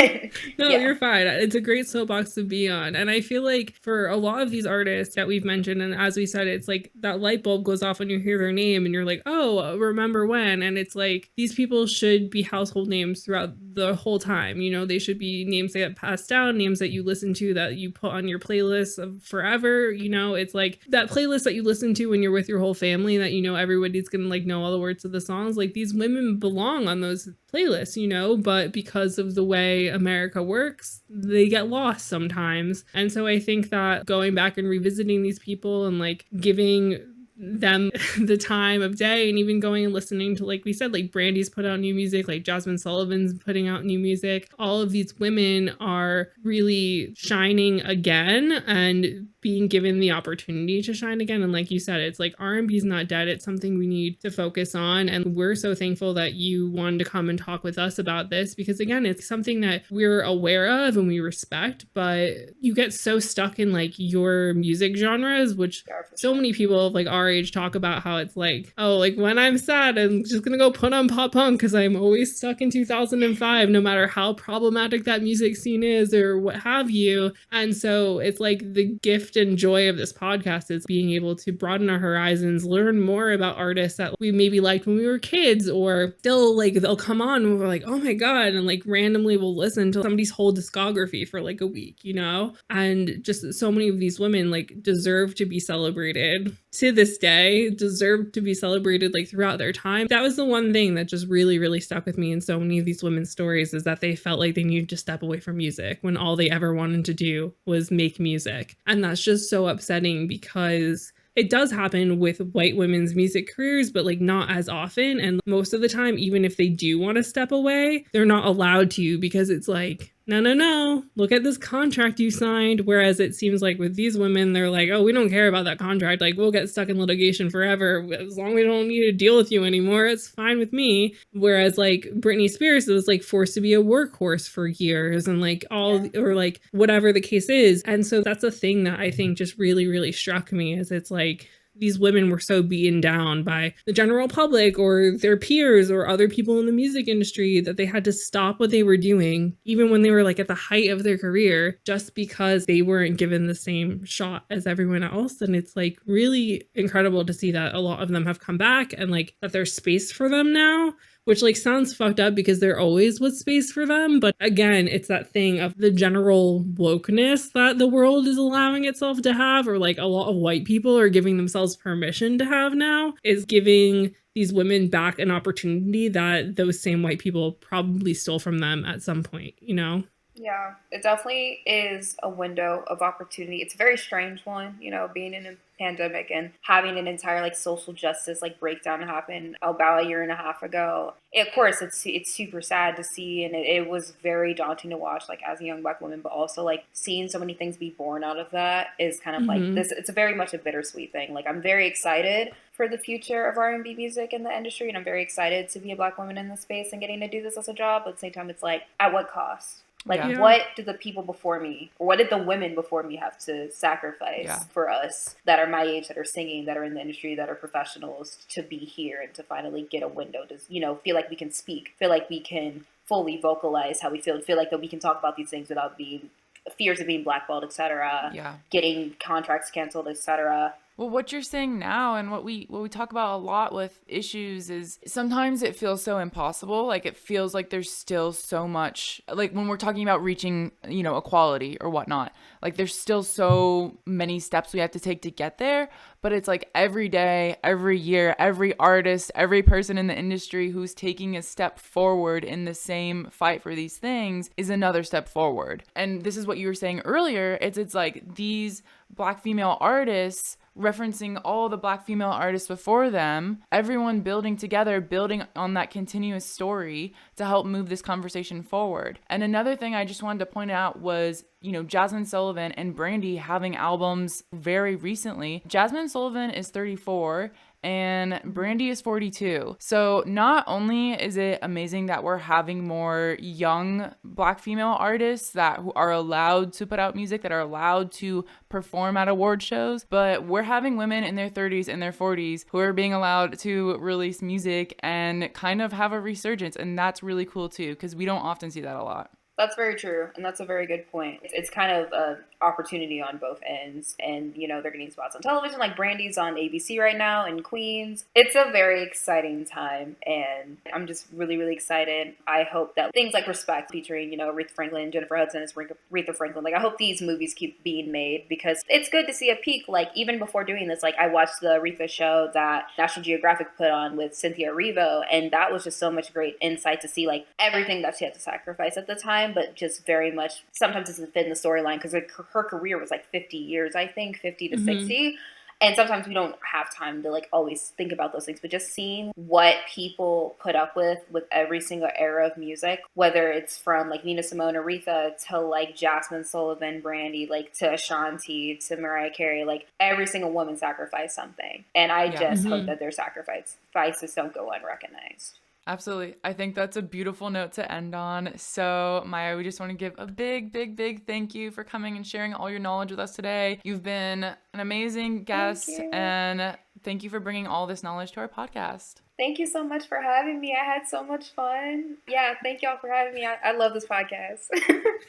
Speaker 1: No, you're fine. It's a great soapbox to be on. And I feel like for a lot of these artists that we've mentioned, and as we said, it's like that light bulb goes off when you hear their name and you're like, oh, remember when? And it's like these people should be household names throughout the whole time. You know, they should be names that get passed down, names that you listen to that you put on your playlist of forever. You know, it's like that playlist that you listen to when you're with your whole family that, you know, everybody's gonna like know all the words of the songs. Like these women belong on those playlists, you know, but because of the way America works, they get lost sometimes. And so I think that going back and revisiting these people and like giving them the time of day and even going and listening to, like we said, like Brandy's put out new music, like Jasmine Sullivan's putting out new music. All of these women are really shining again and being given the opportunity to shine again. And like you said, it's like R&B is not dead. It's something we need to focus on. And we're so thankful that you wanted to come and talk with us about this because again, it's something that we're aware of and we respect, but you get so stuck in like your music genres, which so many people of like our age talk about how it's like, oh, like when I'm sad, I'm just gonna go put on pop punk because I'm always stuck in 2005, no matter how problematic that music scene is or what have you. And so it's like the gift and joy of this podcast is being able to broaden our horizons, learn more about artists that we maybe liked when we were kids, or still like they'll come on and we're like, oh my God, and like randomly we'll listen to somebody's whole discography for like a week, you know? And just so many of these women like deserve to be celebrated to this day, deserve to be celebrated like throughout their time. That was the one thing that just really, really stuck with me in so many of these women's stories is that they felt like they needed to step away from music when all they ever wanted to do was make music. And that's just so upsetting because it does happen with white women's music careers, but like not as often. And most of the time, even if they do want to step away, they're not allowed to, because it's like, no, look at this contract you signed. Whereas it seems like with these women, they're like, oh, we don't care about that contract. Like, we'll get stuck in litigation forever. As long as we don't need to deal with you anymore, it's fine with me. Whereas like Britney Spears was like forced to be a workhorse for years, and like or like whatever the case is. And so that's a thing that I think just really, really struck me, is it's like, these women were so beaten down by the general public or their peers or other people in the music industry that they had to stop what they were doing, even when they were like at the height of their career, just because they weren't given the same shot as everyone else. And it's like really incredible to see that a lot of them have come back, and like that there's space for them now, which like sounds fucked up because there always was space for them. But again, it's that thing of the general wokeness that the world is allowing itself to have, or like a lot of white people are giving themselves permission to have now, is giving these women back an opportunity that those same white people probably stole from them at some point, you know?
Speaker 3: Yeah, it definitely is a window of opportunity. It's a very strange one, you know, being in a pandemic and having an entire like social justice like breakdown happen about a year and a half ago. Of course, it's super sad to see, and it was very daunting to watch, like as a young Black woman, but also like seeing so many things be born out of that is kind of like this. It's a very much a bittersweet thing. Like, I'm very excited for the future of R&B music in the industry, and I'm very excited to be a Black woman in this space and getting to do this as a job. But at the same time, it's like, at what cost? Like, what did the people before me, or what did the women before me have to sacrifice for us that are my age, that are singing, that are in the industry, that are professionals, to be here and to finally get a window to, you know, feel like we can speak, feel like we can fully vocalize how we feel like that we can talk about these things without being fears of being blackballed, etc. Getting contracts canceled, etc.
Speaker 2: Well, what you're saying now, and what we talk about a lot with issues, is sometimes it feels so impossible. Like, it feels like there's still so much, like when we're talking about reaching, you know, equality or whatnot, like there's still so many steps we have to take to get there. But it's like every day, every year, every artist, every person in the industry who's taking a step forward in the same fight for these things is another step forward. And this is what you were saying earlier. It's like these Black female artists referencing all the Black female artists before them, everyone building together, building on that continuous story to help move this conversation forward. And another thing I just wanted to point out was, you know, Jasmine Sullivan and Brandy having albums very recently. Jasmine Sullivan is 34 and Brandy is 42. So not only is it amazing that we're having more young Black female artists that who are allowed to put out music, that are allowed to perform at award shows, but we're having women in their 30s and their 40s who are being allowed to release music and kind of have a resurgence. And that's really cool too, because we don't often see that a lot.
Speaker 3: That's very true, and that's a very good point. It's kind of an opportunity on both ends, and, you know, they're getting spots on television, like Brandy's on ABC right now in Queens. It's a very exciting time, and I'm just really, really excited. I hope that things like Respect, featuring, you know, Aretha Franklin, Jennifer Hudson as Aretha Franklin, like, I hope these movies keep being made, because it's good to see a peak. Like, even before doing this, like, I watched the Aretha show that National Geographic put on with Cynthia Erivo, and that was just so much great insight to see, like, everything that she had to sacrifice at the time, but just very much sometimes doesn't fit in the storyline, because her career was like 50 years, I think, 50 to 60. And sometimes we don't have time to like always think about those things, but just seeing what people put up with every single era of music, whether it's from like Nina Simone, Aretha, to like Jasmine Sullivan, Brandy, like to Ashanti, to Mariah Carey, like every single woman sacrificed something. And I just hope that their sacrifices don't go unrecognized.
Speaker 2: Absolutely. I think that's a beautiful note to end on. So, Maya, we just want to give a big, big, big thank you for coming and sharing all your knowledge with us today. You've been an amazing guest, and thank you for bringing all this knowledge to our podcast.
Speaker 3: Thank you so much for having me. I had so much fun. Yeah, thank y'all for having me. I love this podcast.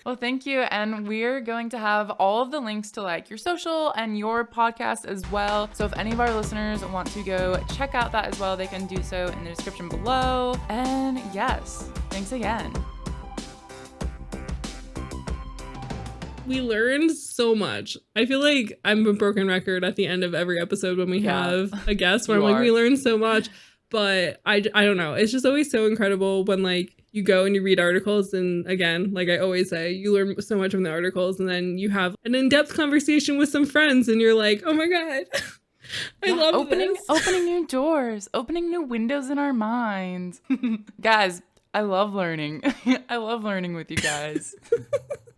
Speaker 2: Well, thank you. And we're going to have all of the links to like your social and your podcast as well. So if any of our listeners want to go check out that as well, they can do so in the description below. And yes, thanks again.
Speaker 1: We learned so much. I feel like I'm a broken record at the end of every episode when we have a guest where I'm like, we learned so much. But I don't know. It's just always so incredible when like you go and you read articles, and again, like I always say, you learn so much from the articles, and then you have an in-depth conversation with some friends and you're like, oh my God, I love
Speaker 2: opening
Speaker 1: this.
Speaker 2: new doors, opening new windows in our minds. Guys, I love learning. I love learning with you guys.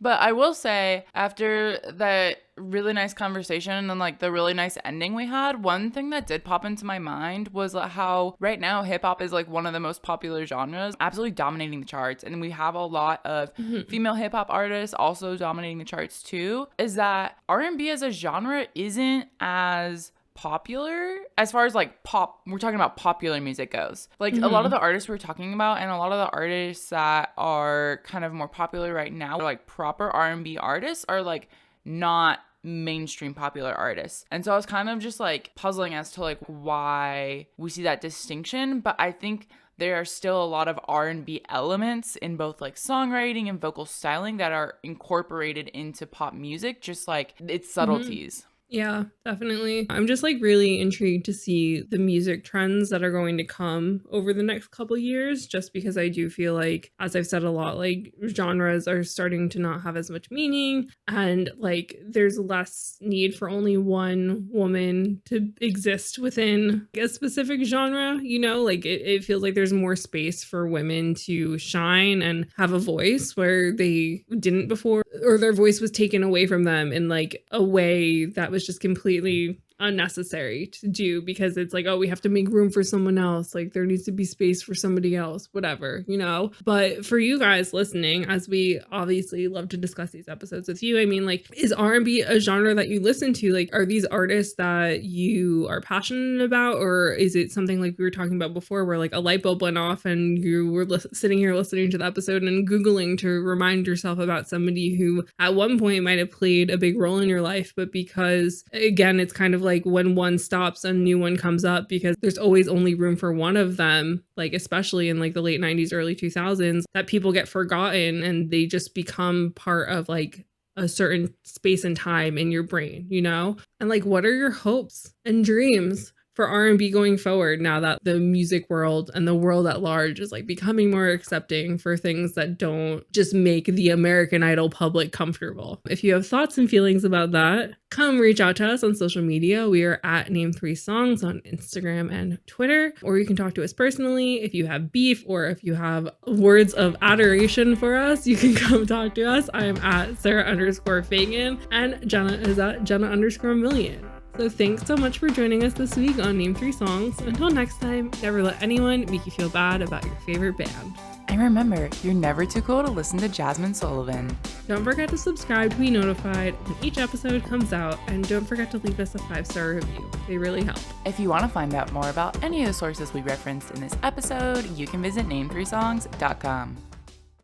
Speaker 2: But I will say, after that really nice conversation and like the really nice ending we had, one thing that did pop into my mind was how right now hip hop is like one of the most popular genres, absolutely dominating the charts. And we have a lot of female hip hop artists also dominating the charts too. Is that R&B as a genre isn't as popular as far as like pop, we're talking about popular music goes. Like a lot of the artists we're talking about and a lot of the artists that are kind of more popular right now, like proper R&B artists, are like not mainstream popular artists. And so I was kind of just like puzzling as to like why we see that distinction. But I think there are still a lot of R&B elements in both like songwriting and vocal styling that are incorporated into pop music, just like its subtleties.
Speaker 1: Yeah, definitely. I'm just like really intrigued to see the music trends that are going to come over the next couple years, just because I do feel like, as I've said a lot, like genres are starting to not have as much meaning, and like there's less need for only one woman to exist within a specific genre, you know, like it feels like there's more space for women to shine and have a voice where they didn't before, or their voice was taken away from them in like a way that was just completely unnecessary to do, because it's like, oh, we have to make room for someone else, like there needs to be space for somebody else, whatever, you know. But for you guys listening, as we obviously love to discuss these episodes with you, I mean, like, is R&B a genre that you listen to? Like, are these artists that you are passionate about, or is it something like we were talking about before where like a light bulb went off and you were sitting here listening to the episode and Googling to remind yourself about somebody who at one point might have played a big role in your life, but because again, it's kind of like when one stops, a new one comes up, because there's always only room for one of them, like especially in like the late 90s, early 2000s, that people get forgotten and they just become part of like a certain space and time in your brain, you know? And like, what are your hopes and dreams for R&B going forward now that the music world and the world at large is like becoming more accepting for things that don't just make the American Idol public comfortable? If you have thoughts and feelings about that, come reach out to us on social media. We are at Name3Songs on Instagram and Twitter, or you can talk to us personally. If you have beef or if you have words of adoration for us, you can come talk to us. I am at Sarah_Fagan and Jenna is at Jenna_Milian. So thanks so much for joining us this week on Name3Songs. Until next time, never let anyone make you feel bad about your favorite band.
Speaker 2: And remember, you're never too cool to listen to Jasmine Sullivan.
Speaker 1: Don't forget to subscribe to be notified when each episode comes out, and don't forget to leave us a 5-star review. They really help.
Speaker 2: If you want to find out more about any of the sources we referenced in this episode, you can visit name3songs.com.